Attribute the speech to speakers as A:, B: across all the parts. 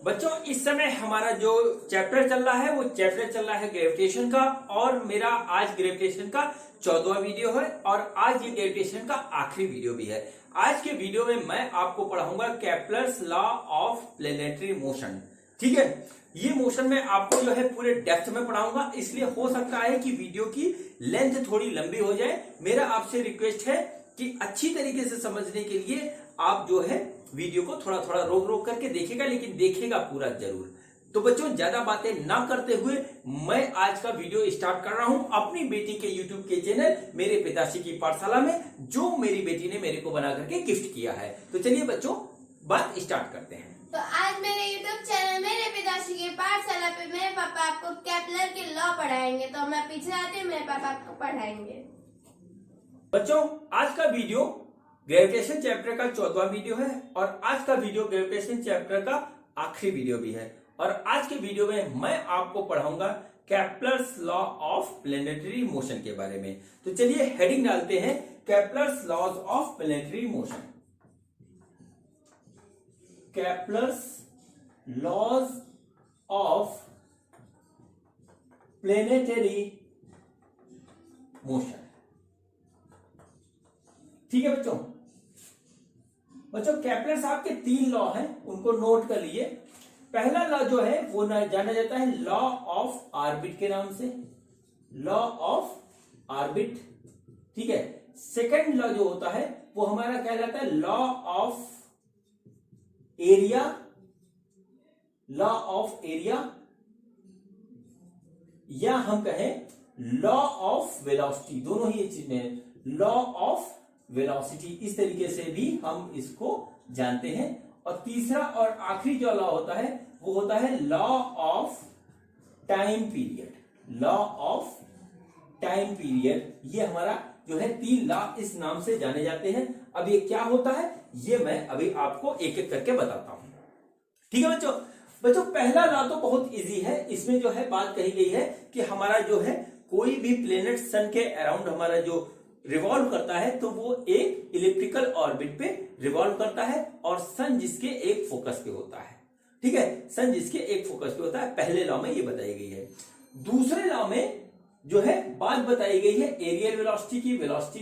A: बच्चों इस समय हमारा जो चैप्टर चल रहा है वो चैप्टर चल रहा है ग्रेविटेशन का, और मेरा आज ग्रेविटेशन का 14वां वीडियो है और आज ये ग्रेविटेशन का आखिरी वीडियो भी है। आज के वीडियो में मैं आपको पढ़ाऊंगा Kepler's law of planetary motion. ठीक है, ये मोशन में आपको जो है पूरे डेप्थ में पढ़ाऊंगा, इसलिए हो सकता है कि वीडियो की लेंथ थोड़ी लंबी हो जाए। मेरा आपसे रिक्वेस्ट है कि अच्छी तरीके से समझने के लिए आप जो है वीडियो को थोड़ा थोड़ा रोक रोक करके देखिएगा, लेकिन देखिएगा पूरा जरूर। तो बच्चों ज्यादा बातें ना करते हुए मैं आज का वीडियो स्टार्ट कर रहा हूं अपनी बेटी के यूट्यूब के चैनल मेरे पिताश्री की पाठशाला में, जो मेरी बेटी ने मेरे को बना करके गिफ्ट किया है। तो चलिए बच्चों बात स्टार्ट करते हैं।
B: तो आज मेरे यूट्यूब चैनल मेरे पिताश्री की पाठशाला पे मेरे पापा आपको केपलर के लॉ पढ़ाएंगे। तो मैं पीछे आती हूँ, मेरे पापा आपको पढ़ाएंगे।
A: बच्चों आज का वीडियो ग्रेविटेशन चैप्टर का 14वां वीडियो है और आज का वीडियो ग्रेविटेशन चैप्टर का आखिरी वीडियो भी है। और आज के वीडियो में मैं आपको पढ़ाऊंगा Kepler's law of planetary motion के बारे में। तो चलिए हेडिंग डालते हैं, Kepler's laws of planetary motion. Kepler's laws of planetary motion. ठीक है बच्चों, केप्लर साहब के 3 लॉ हैं, उनको नोट कर लिए। पहला लॉ जो है वो जाना जाता है लॉ ऑफ ऑर्बिट के नाम से, लॉ ऑफ ऑर्बिट। ठीक है, सेकंड लॉ जो होता है वो हमारा कहलाता है law of area, law of area, या हम कहें लॉ ऑफ वेलोसिटी। दोनों ही चीजें हैं, लॉ ऑफ वेलोसिटी, इस तरीके से भी हम इसको जानते हैं। और तीसरा और आखिरी जो लॉ होता है वो होता है law of time period, law of time period. ये हमारा जो है 3 लॉ इस नाम से जाने जाते हैं। अब ये क्या होता है ये मैं अभी आपको एक एक करके बताता हूं। ठीक है बच्चों, पहला लॉ तो बहुत इजी है। इसमें जो है बात कही गई है कि हमारा जो है कोई भी प्लेनेट सन के अराउंड हमारा जो रिवॉल्व करता है तो वो एक इलिप्टिकल ऑर्बिट पे रिवॉल्व करता है, और सन जिसके एक फोकस पे होता है। ठीक है, सन जिसके एक फोकस पे होता है, पहले लॉ में ये बताई गई है। दूसरे लॉ में जो है बात बताई गई है एरियल वेलोसिटी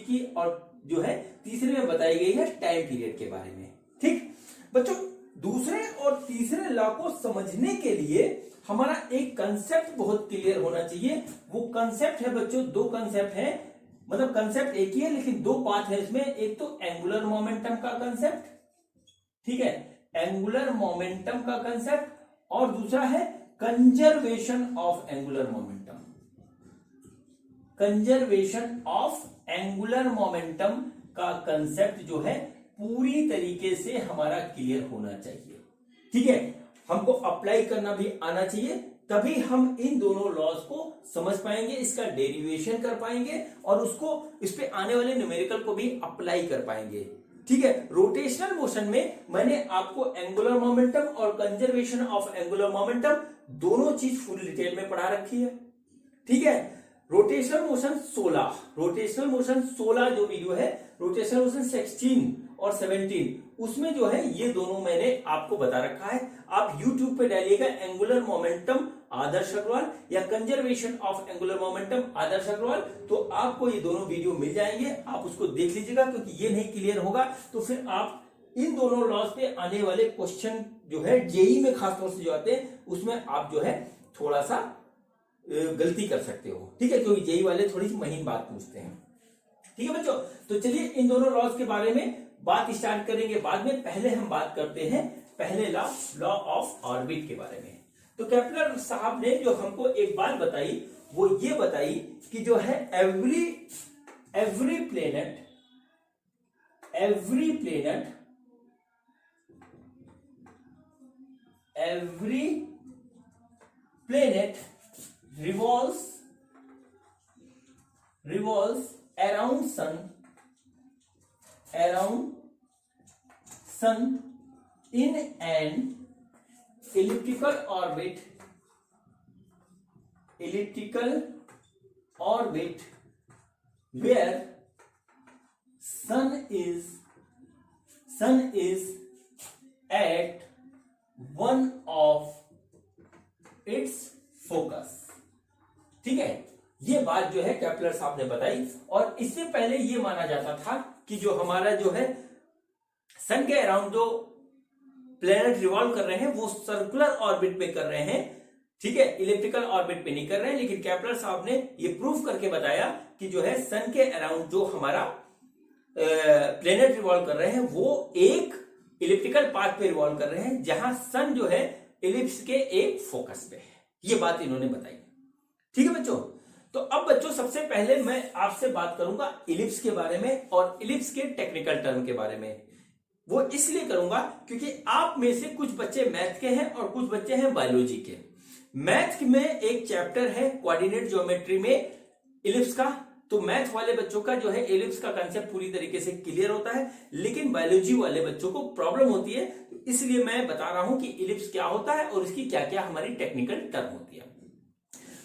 A: की, और जो है तीसरे में बताई गई है टाइम पीरियड के बारे में। ठीक बच्चों, दूसरे और तीसरे लॉ को समझने के लिए हमारा एक कंसेप्ट बहुत क्लियर होना चाहिए। वो कंसेप्ट है बच्चों, 2 कंसेप्ट है, मतलब कंसेप्ट एक ही है लेकिन 2 पार्ट है इसमें। एक तो एंगुलर मोमेंटम का कंसेप्ट, ठीक है, एंगुलर मोमेंटम का कंसेप्ट, और दूसरा है conservation of angular momentum. Conservation of angular momentum का कंसेप्ट जो है पूरी तरीके से हमारा क्लियर होना चाहिए। ठीक है, हमको अप्लाई करना भी आना चाहिए, तभी हम इन दोनों लॉज को समझ पाएंगे, इसका डेरिवेशन कर पाएंगे और उसको इस पे आने वाले न्यूमेरिकल को भी अप्लाई कर पाएंगे। ठीक है, रोटेशनल मोशन में मैंने आपको एंगुलर मोमेंटम और कंजर्वेशन ऑफ एंगुलर मोमेंटम दोनों चीज फुल डिटेल में पढ़ा रखी है। ठीक है, रोटेशनल मोशन 16 जो वीडियो है, रोटेशनल मोशन 16 और 17, उसमें जो है ये दोनों मैंने आपको बता रखा है। आप YouTube पे डालिएगा एंगुलर मोमेंटम आदर्श अग्रवाल या कंजर्वेशन ऑफ एंगुलर मोमेंटम आदर्श अग्रवाल, तो आपको ये दोनों वीडियो मिल जाएंगे। आप उसको देख लीजिएगा, क्योंकि ये नहीं क्लियर होगा तो फिर आप इन दोनों लॉज पे आने वाले क्वेश्चन जो है जेई में खासतौर से जो आते हैं उसमें आप जो है थोड़ा सा गलती कर सकते हो। ठीक है, क्योंकि जेई वाले थोड़ी सी महीन बात पूछते हैं। ठीक है बच्चों, तो चलिए इन दोनों लॉज के बारे में बात स्टार्ट करेंगे बाद में। पहले हम बात करते हैं पहले लॉ ऑफ ऑर्बिट के बारे में। तो केप्लर साहब ने जो हमको एक बात बताई वो ये बताई कि जो है every planet revolves around sun in an elliptical orbit where sun is at one of its focus. ठीक है, ये बात जो है केपलर साहब ने बताई। और इससे पहले ये माना जाता था कि जो हमारा जो है सन के अराउंड जो प्लेनेट रिवॉल्व कर रहे हैं वो सर्कुलर ऑर्बिट पे कर रहे हैं, ठीक है, इलिप्टिकल ऑर्बिट पे नहीं कर रहे हैं। लेकिन केपलर साहब ने ये प्रूफ करके बताया कि जो है सन के अराउंड जो हमारा प्लेनेट रिवॉल्व कर रहे हैं वो एक इलिप्टिकल पाथ पे रिवॉल्व कर रहे हैं, जहां सन जो है इलिप्स के एक फोकस पे है। ये बात इन्होंने बताई। ठीक है बच्चों, तो अब बच्चों सबसे पहले मैं आपसे बात करूंगा इलिप्स के बारे में और इलिप्स के टेक्निकल टर्म के बारे में। वो इसलिए करूंगा क्योंकि आप में से कुछ बच्चे मैथ के हैं और कुछ बच्चे हैं बायोलॉजी के। मैथ में एक चैप्टर है कोऑर्डिनेट ज्योमेट्री में इलिप्स का, तो मैथ वाले बच्चों का जो है इलिप्स का कांसेप्ट पूरी तरीके से क्लियर होता है। लेकिन बायोलॉजी वाले बच्चों को प्रॉब्लम होती है, तो इसलिए मैं बता रहा हूं कि इलिप्स क्या होता है और इसकी क्या क्या हमारी टेक्निकल टर्म होती है।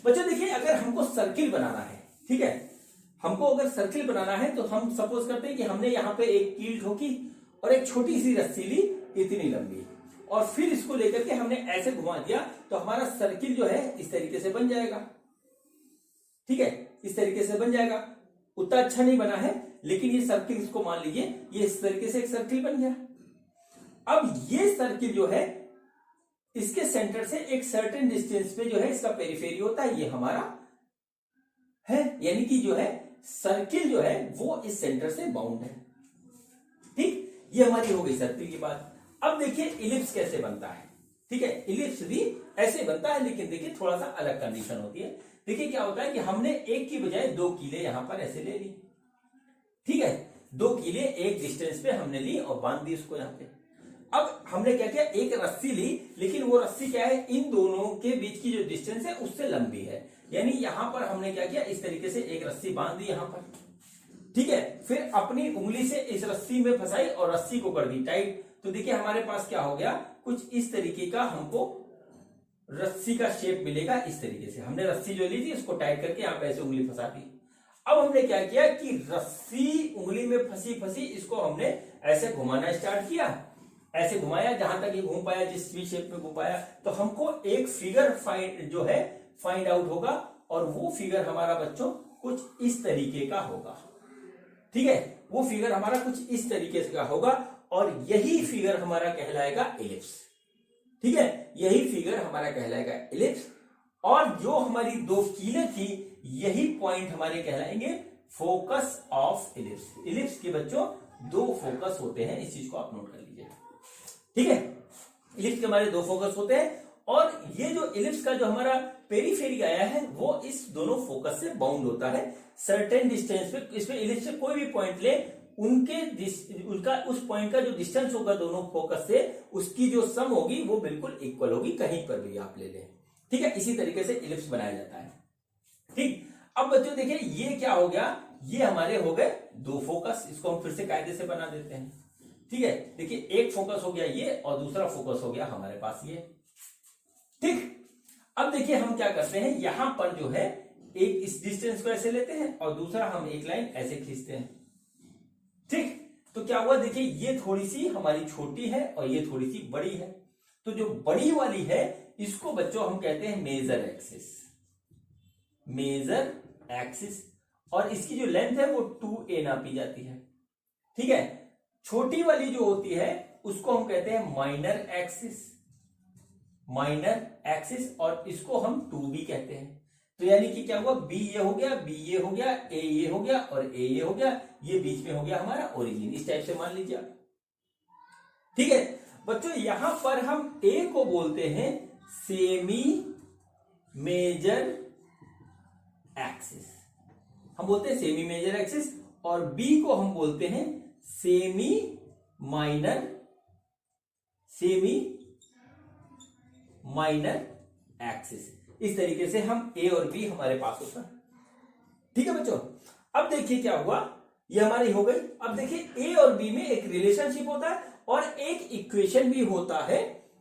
A: बच्चों देखिए, अगर हमको सर्किल बनाना है, ठीक है, हमको अगर सर्किल बनाना है तो हम सपोज करते हैं कि हमने यहाँ पे एक कील ठोकी और एक छोटी सी रस्सी ली इतनी लंबी, और फिर इसको लेकर के हमने ऐसे घुमा दिया, तो हमारा सर्किल जो है इस तरीके से बन जाएगा। ठीक है, इस तरीके से बन जाएगा। उतना अच्छा नहीं बना है, लेकिन ये सर्किल, इसको मान लीजिए ये इस तरीके से एक सर्किल बन गया। अब ये सर्किल जो है इसके सेंटर से एक सर्टेन डिस्टेंस पे जो है इसका पेरिफेरी होता है, ये हमारा है, यानी कि जो है सर्किल जो है वो इस सेंटर से बाउंड है। ठीक, ये हमारी हो गई सर्किल की बात। अब देखिए इलिप्स कैसे बनता है। ठीक है, इलिप्स भी ऐसे बनता है, लेकिन देखिए थोड़ा सा अलग कंडीशन होती है। देखिए क्या होता है कि हमने एक की बजाय दो कीले यहां पर ऐसे ले ली। ठीक है, दो कीले एक डिस्टेंस पे हमने ली और बांध दी उसको यहां पे। अब हमने क्या किया, एक रस्सी ली, लेकिन वो रस्सी क्या है, इन दोनों के बीच की जो डिस्टेंस है उससे लंबी है, यानी यहां पर हमने क्या किया, इस तरीके से एक रस्सी बांध दी यहां पर। ठीक है, फिर अपनी उंगली से इस रस्सी में फंसाई और रस्सी को कर दी टाइट। तो देखिए हमारे पास क्या हो गया, कुछ इस तरीके का हमको रस्सी का शेप मिलेगा। इस तरीके से हमने रस्सी जो ली थी इसको टाइट करके यहाँ पे ऐसे उंगली फंसा दी। अब हमने क्या किया कि रस्सी उंगली में फंसी फंसी इसको हमने ऐसे घुमाना स्टार्ट किया, ऐसे घुमाया जहां तक ये घूम पाया, जिस भी शेप में घूम पाया, तो हमको एक फिगर फाइंड आउट होगा, और वो फिगर हमारा बच्चों कुछ इस तरीके का होगा। ठीक है, वो फिगर हमारा कुछ इस तरीके का होगा, और यही फिगर हमारा कहलाएगा इलिप्स। ठीक है, यही फिगर हमारा कहलाएगा इलिप्स, और जो हमारी दो कीलें थी यही पॉइंट हमारे कहलाएंगे फोकस ऑफ इलिप्स। इलिप्स के बच्चों दो फोकस होते हैं, इस चीज को आप नोट कर लीजिए। ठीक है, इलिप्स के हमारे दो फोकस होते हैं, और ये जो इलिप्स का जो हमारा पेरिफेरी आया है वो इस दोनों फोकस से बाउंड होता है सर्टेन डिस्टेंस पे। इसमें इलिप्स से कोई भी पॉइंट ले, उनका उस पॉइंट का जो डिस्टेंस होगा दोनों फोकस से, उसकी जो सम होगी वो बिल्कुल इक्वल होगी, कहीं पर भी आप ले लें। ठीक है, इसी तरीके से इलिप्स बनाया जाता है। ठीक, अब बच्चों देखिए ये क्या हो गया, ये हमारे हो गए दो फोकस। इसको हम फिर से कायदे से बना देते हैं। ठीक है, देखिए एक फोकस हो गया ये, और दूसरा फोकस हो गया हमारे पास ये। ठीक, अब देखिए हम क्या करते हैं, यहां पर जो है एक इस डिस्टेंस को ऐसे लेते हैं और दूसरा हम एक लाइन ऐसे खींचते हैं। ठीक, तो क्या हुआ, देखिए ये थोड़ी सी हमारी छोटी है और ये थोड़ी सी बड़ी है। तो जो बड़ी वाली है इसको बच्चों हम कहते हैं मेजर एक्सिस, मेजर एक्सिस, और इसकी जो लेंथ है वो 2a नापी जाती है। ठीक है, छोटी वाली जो होती है उसको हम कहते हैं माइनर एक्सिस, माइनर एक्सिस, और इसको हम 2b कहते हैं। तो यानी कि क्या हुआ, b ये हो गया, b ये हो गया, a ये हो गया और a ये हो गया, ये बीच में हो गया हमारा ओरिजिन। इस टाइप से मान लीजिए आप। ठीक है बच्चों, यहां पर हम a को बोलते हैं सेमी मेजर एक्सिस, हम बोलते हैं सेमी मेजर एक्सिस, और b को हम बोलते हैं सेमी माइनर एक्सिस। इस तरीके से हम a और b हमारे पास होता है। ठीक है बच्चों, अब देखिए क्या हुआ, ये हमारी हो गई। अब देखिए a और b में एक रिलेशनशिप होता है और एक इक्वेशन भी होता है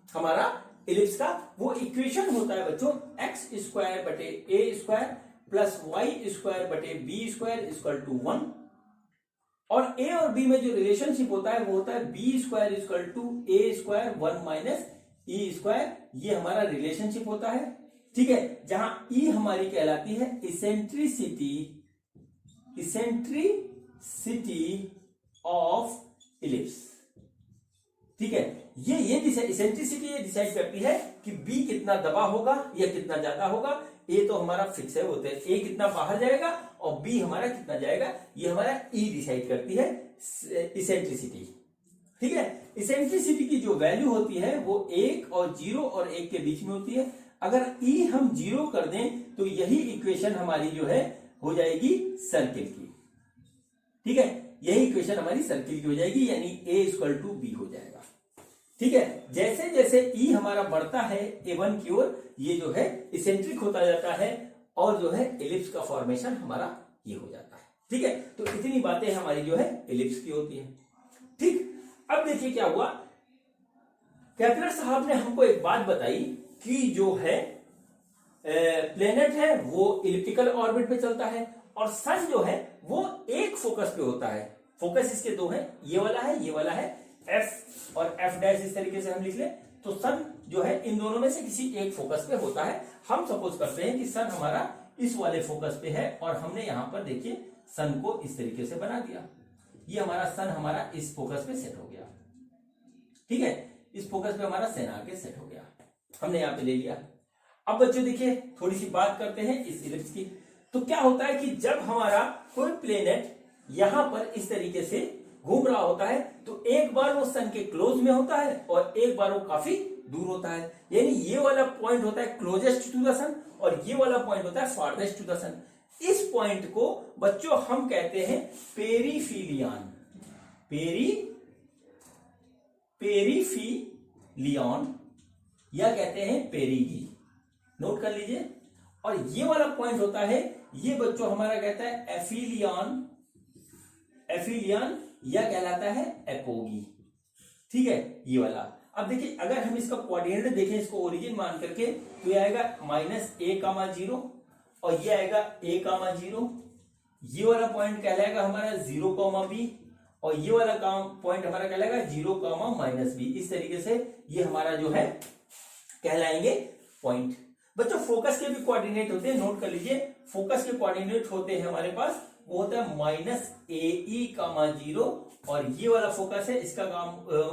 A: हमारा इलिप्स का। वो इक्वेशन होता है बच्चों एक्स स्क्वायर बटे ए स्क्वायर प्लस वाई स्क्वायर बटे बी स्क्वायर इक्वल टू 1, और a और b में जो रिलेशनशिप होता है वो होता है B square equal to A square 1 minus E square, ये हमारा रिलेशनशिप होता है, ठीक है, जहां ई हमारी कहलाती है इसेंट्रिसिटी, इसेंट्रिसिटी ऑफ इलिप्स, ठीक है। ये इसेंट्रिसिटी ये डिसाइड करती है कि बी कितना दबा होगा या कितना ज्यादा होगा। ए तो हमारा फिक्स है, होते हैं ए कितना बाहर जाएगा और बी हमारा कितना जाएगा, ये हमारा ई डिसाइड करती है इसेंट्रिसिटी, ठीक है। इसेंट्रिसिटी की जो वैल्यू होती है वो 1 और 0 और 1 के बीच में होती है। अगर ई हम 0 कर दें तो यही इक्वेशन हमारी जो है हो जाएगी सर्किल की, ठीक है, यही इक्वेशन हमारी सर्किल की हो जाएगी, यानी ए इक्वल टू बी हो जाएगा, ठीक है। जैसे जैसे ई हमारा बढ़ता है A1 की ओर, ये जो है इसेंट्रिक होता जाता है और जो है एलिप्स का फॉर्मेशन हमारा ये हो जाता है, ठीक है। तो इतनी बातें हमारी जो है एलिप्स की होती है, ठीक। अब देखिए क्या हुआ, केपलर साहब ने हमको एक बात बताई कि जो है प्लेनेट है वो इलिप्टिकल ऑर्बिट पे चलता है और सन जो है वो एक फोकस पे होता है। फोकस इसके दो है, ये वाला है, ये वाला है, एफ और एफ डैश इस तरीके से हम लिख ले। तो सन जो है इन दोनों में से किसी एक फोकस पे होता है। हम सपोज करते हैं कि सन हमारा इस वाले फोकस पे है और हमने यहां पर देखिए सन को इस तरीके से बना दिया। ये हमारा सन हमारा इस फोकस पे सेट हो गया, ठीक है, इस फोकस पे हमारा सन आके सेट हो गया, हमने यहां पे ले लिया। अब बच्चों देखिए थोड़ी सी बात करते हैं इस इलिप्स की। तो क्या होता है कि जब हमारा कोई प्लेनेट यहां पर इस तरीके से घूम रहा होता है तो एक बार वो सन के क्लोज में होता है और एक बार वो काफी दूर होता है, यानी ये वाला पॉइंट होता है क्लोजेस्ट टू द सन और ये वाला पॉइंट होता है फारदेस्ट टू द सन। इस पॉइंट को बच्चों हम कहते हैं पेरिफिलियन, पेरिफिलियन या कहते हैं पेरिगी, नोट कर लीजिए। और ये वाला पॉइंट होता है, ये बच्चों हमारा कहता है एफिलियन, एफिलियन या कहलाता है एपोगी, ठीक है, ये वाला। अब देखिए अगर हम इसका कोऑर्डिनेट देखें, इसको ओरिजिन मान करके, तो ये आएगा -a,0 और ये आएगा a,0। ये वाला पॉइंट कहलाएगा हमारा 0,b और ये वाला पॉइंट हमारा कहलाएगा 0,-b। इस तरीके से ये हमारा जो है कहलाएंगे पॉइंट। बच्चों फोकस के भी कोऑर्डिनेट होते हैं, नोट कर लीजिए। फोकस के कोऑर्डिनेट होते हैं हमारे पास, वो होता है -ae,0 और ये वाला फोकस है, इसका काम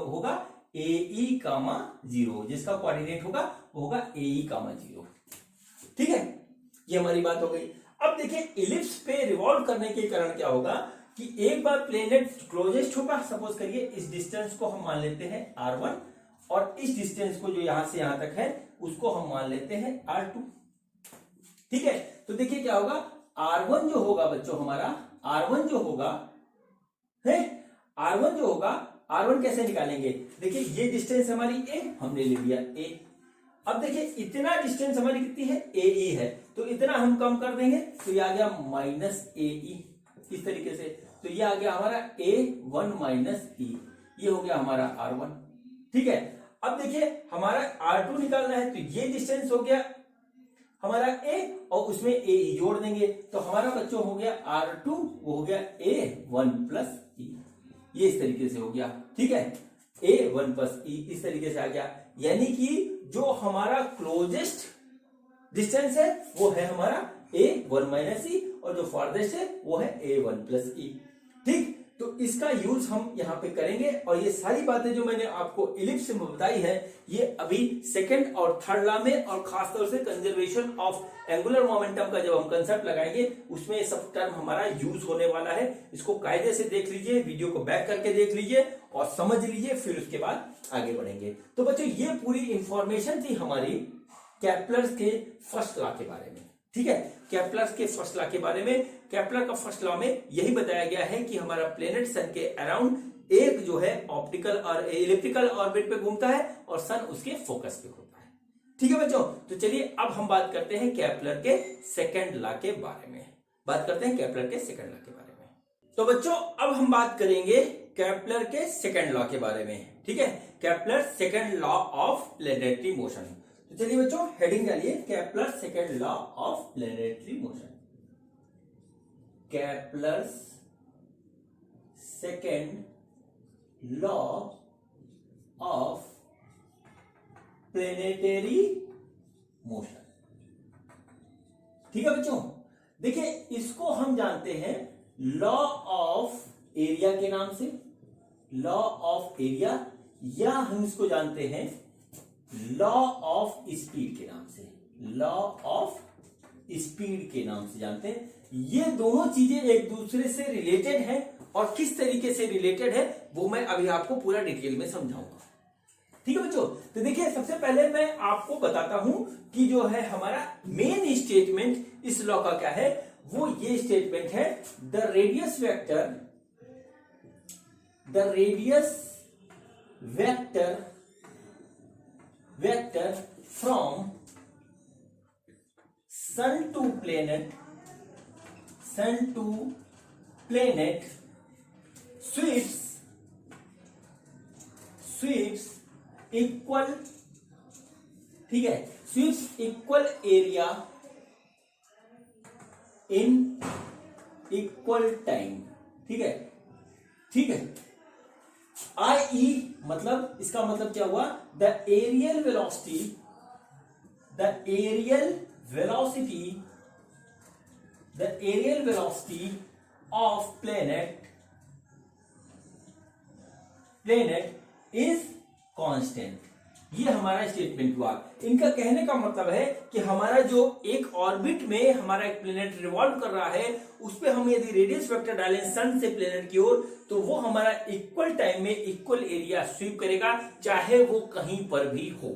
A: होगा ae,0, जिसका कोऑर्डिनेट होगा वो होगा ae,0, ठीक है, ये हमारी बात हो गई। अब देखिए इलिप्स पे रिवॉल्व करने के कारण क्या होगा कि एक बार प्लेनेट क्लोजेस्ट होगा, सपोज करिए इस डिस्टेंस को हम मान लेते हैं r1 और इस डिस्टेंस को जो यहां से यहां तक है उसको हम मान लेते हैं r2, ठीक है। तो देखिए क्या होगा, r1 जो होगा बच्चों हमारा, r1 जो होगा है, r1 जो होगा, r1 कैसे निकालेंगे, देखिए ये डिस्टेंस हमारी a, हमने ले लिया a। अब देखिए इतना डिस्टेंस हमारी कितनी है, ae है, तो इतना हम कम कर देंगे तो ये आ गया -ae, इस तरीके से। तो ये आ गया हमारा a1 - e, ये हो गया हमारा r1, ठीक है। अब देखिए हमारा r2 निकालना है, तो ये डिस्टेंस हो गया हमारा a और उसमें ae जोड़ देंगे तो हमारा बच्चों हो गया r2, वो हो गया a1 + e, ये इस तरीके से हो गया, ठीक है, a1 + e इस तरीके से आ गया। यानी कि जो हमारा क्लोजेस्ट डिस्टेंस है वो है हमारा a1 - e और जो फारदेस्ट है वो है a1 + e, ठीक। तो इसका यूज हम यहाँ पे करेंगे और ये सारी बातें जो मैंने आपको इलिप्स में बताई है ये अभी सेकंड और थर्ड लॉ में और खासतौर से कंजर्वेशन ऑफ एंगुलर मोमेंटम का जब हम कंसेप्ट लगाएंगे उसमें सब टर्म हमारा यूज होने वाला है। इसको कायदे से देख लीजिए, वीडियो को बैक करके देख लीजिए और समझ लीजिए, फिर उसके बाद आगे बढ़ेंगे। तो बच्चों ये पूरी इंफॉर्मेशन थी हमारी केपलर के फर्स्ट लॉ के बारे में, ठीक है, केपलर के फर्स्ट लॉ के बारे में। केपलर का फर्स्ट लॉ में यही बताया गया है कि हमारा प्लेनेट सन के अराउंड एक जो है ऑप्टिकल और इलिप्टिकल ऑर्बिट पे घूमता है और सन उसके फोकस पे होता है, ठीक है बच्चों। तो चलिए अब हम बात करते हैं केपलर के सेकंड लॉ के बारे में, बात करते हैं केपलर के सेकंड लॉ के बारे में। तो बच्चों अब हम बात करेंगे केपलर के सेकंड लॉ के बारे में, ठीक है, Kepler second law of planetary motion. तो चलिए बच्चों हेडिंग डालिए, Kepler second law of planetary motion, Kepler's second law of planetary motion. ठीक है बच्चों, देखिए इसको हम जानते हैं लॉ ऑफ एरिया के नाम से, लॉ ऑफ एरिया, या हम इसको जानते हैं लॉ ऑफ स्पीड के नाम से, लॉ ऑफ स्पीड के नाम से जानते हैं। ये दोनों चीजें एक दूसरे से रिलेटेड हैं, और किस तरीके से रिलेटेड है वो मैं अभी आपको पूरा डिटेल में समझाऊंगा। ठीक है बच्चों, तो देखिए सबसे पहले मैं आपको बताता हूं कि जो है हमारा मेन स्टेटमेंट इस लॉ का क्या है। वो ये स्टेटमेंट है, the radius vector from sun to planet sweeps equal, ठीक है, sweeps equal area in equal time. ठीक है, ठीक है। आई मतलब इसका मतलब क्या हुआ, the areal velocity of planet is constant. ये हमारा स्टेटमेंट हुआ। इनका कहने का मतलब है कि हमारा जो एक ऑर्बिट में हमारा एक प्लेनेट रिवॉल्व कर रहा है, उस पे हम यदि रेडियस वेक्टर डालें सन से प्लेनेट की ओर, तो वो हमारा इक्वल टाइम में इक्वल एरिया स्वीप करेगा, चाहे वो कहीं पर भी हो।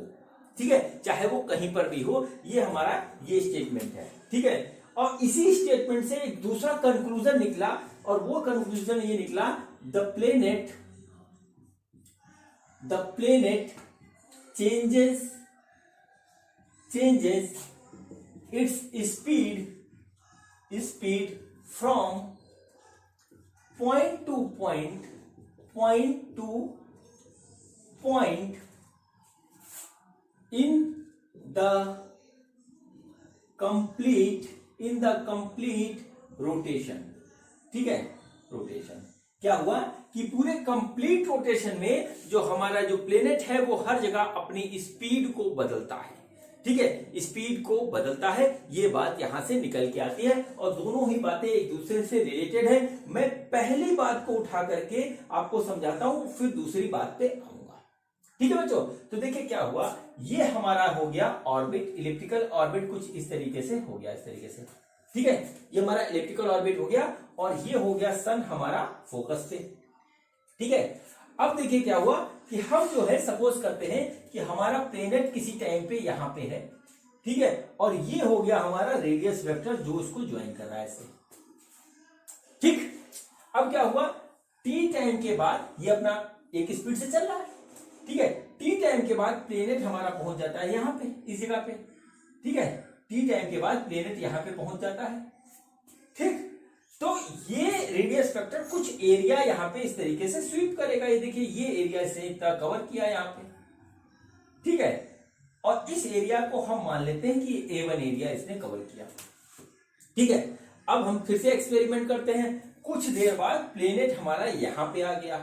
A: ठीक है, चाहे वो कहीं पर भी हो, ये हमारा ये स्टेटमेंट है। ठीक है, और इसी स्टेटमेंट से एक दूसरा कंक्लूजन निकला, और वो कंक्लूजन ये निकला, the planet changes its speed from point to point in the complete rotation। ठीक है, रोटेशन क्या हुआ कि पूरे कंप्लीट रोटेशन में जो हमारा जो प्लेनेट है वो हर जगह अपनी स्पीड को बदलता है। ठीक है, स्पीड को बदलता है, ये बात यहां से निकल के आती है, और दोनों ही बातें एक दूसरे से रिलेटेड है। मैं पहली बात को उठा करके आपको समझाता हूं, फिर दूसरी बात पे आऊंगा। ठीक है बच्चों, तो देखिए क्या हुआ, ये हमारा हो गया ऑर्बिट, इलिप्टिकल ऑर्बिट कुछ इस तरीके से हो गया, इस तरीके से। ठीक है, ये हमारा इलिप्टिकल ऑर्बिट हो गया, और ये हो गया सन हमारा फोकस पे। ठीक है, अब देखिए क्या हुआ कि हम जो है सपोज करते हैं कि हमारा प्लेनेट किसी टाइम पे यहां पे है। ठीक है, और ये हो गया हमारा रेडियस वेक्टर जो उसको ज्वाइन कर रहा है ऐसे। ठीक, अब क्या हुआ, टी टाइम के बाद ये अपना एक स्पीड से चल रहा है। ठीक है, टी टाइम के बाद प्लेनेट हमारा पहुंच जाता है यहां पे, इस जगह पे। ठीक है, टी टाइम के बाद प्लेनेट यहां पे पहुंच जाता है। ठीक, तो ये रेडियस वेक्टर कुछ एरिया यहां पे इस तरीके से स्वीप करेगा। ये देखिए, ये एरिया इसने इतना कवर किया यहां पे। ठीक है, और इस एरिया को हम मान लेते हैं कि A1 एरिया इसने कवर किया। ठीक है, अब हम फिर से एक्सपेरिमेंट करते हैं। कुछ देर बाद प्लेनेट हमारा यहां पे आ गया।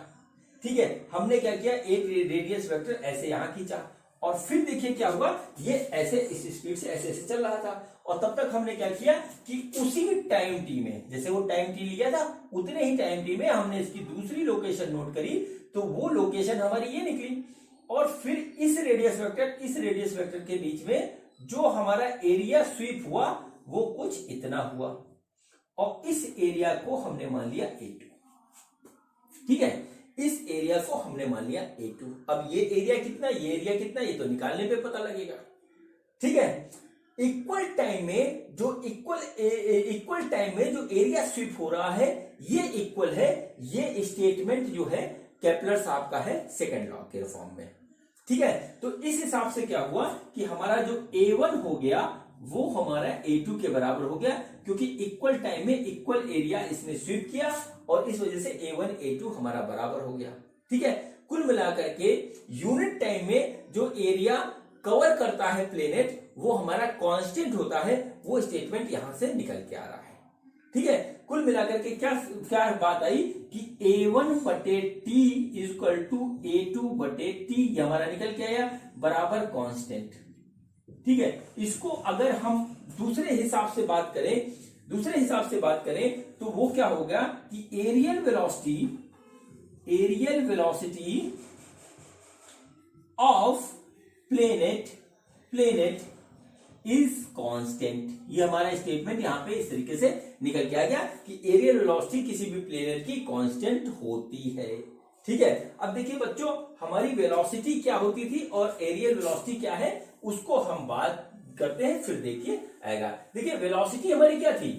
A: ठीक है, हमने क्या किया, एक रेडियस वेक्टर ऐसे यहां खींचा, और फिर देखिए क्या हुआ, ये ऐसे इस स्पीड से ऐसे ऐसे चल रहा था। और तब तक हमने क्या किया कि उसी टाइम टी में, जैसे वो टाइम टी लिया था, उतने ही टाइम टी में हमने इसकी दूसरी लोकेशन नोट करी, तो वो लोकेशन हमारी ये निकली। और फिर इस रेडियस वेक्टर के बीच में जो हमारा एरिया स्वीप हुआ वो कुछ इतना हुआ, और इस एरिया को हमने मान लिया A2। ठीक है, इस एरिया को हमने मान लिया A2। अब ये एरिया कितना, ये एरिया कितना, ये तो निकालने पे पता लगेगा। ठीक है, इक्वल टाइम में जो एरिया स्वीप हो रहा है ये इक्वल है, ये स्टेटमेंट जो है केपलर साहब का है सेकंड लॉ के फॉर्म में। ठीक है, तो इस हिसाब से क्या हुआ कि हमारा जो A1 हो गया वो हमारा A2 के बराबर हो गया, क्योंकि इक्वल टाइम में इक्वल एरिया इसने स्वीप किया, और इस वजह से A1 A2 हमारा बराबर हो गया। ठीक है, कुल मिलाकर के यूनिट टाइम में जो एरिया कवर करता है प्लेनेट वो हमारा कांस्टेंट होता है। वो स्टेटमेंट यहां से निकल के आ रहा है। ठीक है, कुल मिलाकर के क्या क्या बात आई कि A1/T इक्वल टू A2/T, ये हमारा निकल के आया बराबर कांस्टेंट। ठीक है, इसको अगर हम दूसरे हिसाब से बात करें तो वो क्या होगा कि areal velocity of planet is constant. ये हमारा स्टेटमेंट यहां पे इस तरीके से निकल के आ गया कि एरियल वेलोसिटी किसी भी प्लेनेट की कांस्टेंट होती है। ठीक है, अब देखिए बच्चों, हमारी वेलोसिटी क्या होती थी और एरियल वेलोसिटी क्या है उसको हम बात करते हैं, फिर देखिए आएगा। देखिए वेलोसिटी हमारी क्या थी,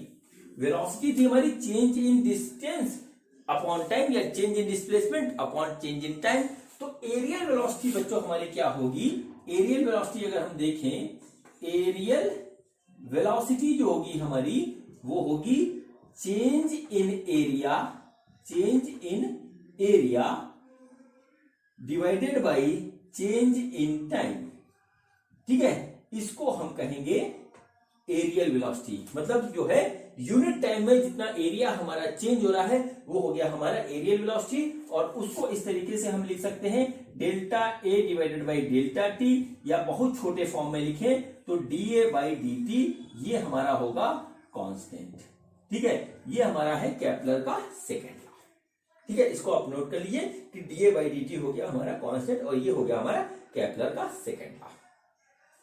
A: वेलोसिटी थी हमारी change in distance upon time या change in displacement upon change in time. तो एरियल वेलोसिटी बच्चों हमारी क्या होगी, एरियल वेलोसिटी अगर हम देखें, एरियल वेलोसिटी जो होगी हमारी वो होगी change in area divided by change in time. ठीक है, इसको हम कहेंगे एरियल वेलोसिटी, मतलब जो है यूनिट टाइम में जितना एरिया हमारा चेंज हो रहा है वो हो गया हमारा एरियल वेलोसिटी। और उसको इस तरीके से हम लिख सकते हैं delta A divided by delta T, या बहुत छोटे फॉर्म में लिखें तो dA/dt, ये हमारा होगा कांस्टेंट। ठीक है, ये हमारा है केपलर का सेकंड लॉ। ठीक है, इसको आप नोट कर लीजिए कि dA/dt हो गया हमारा कांस्टेंट और ये हो गया हमारा केपलर का सेकंड लॉ।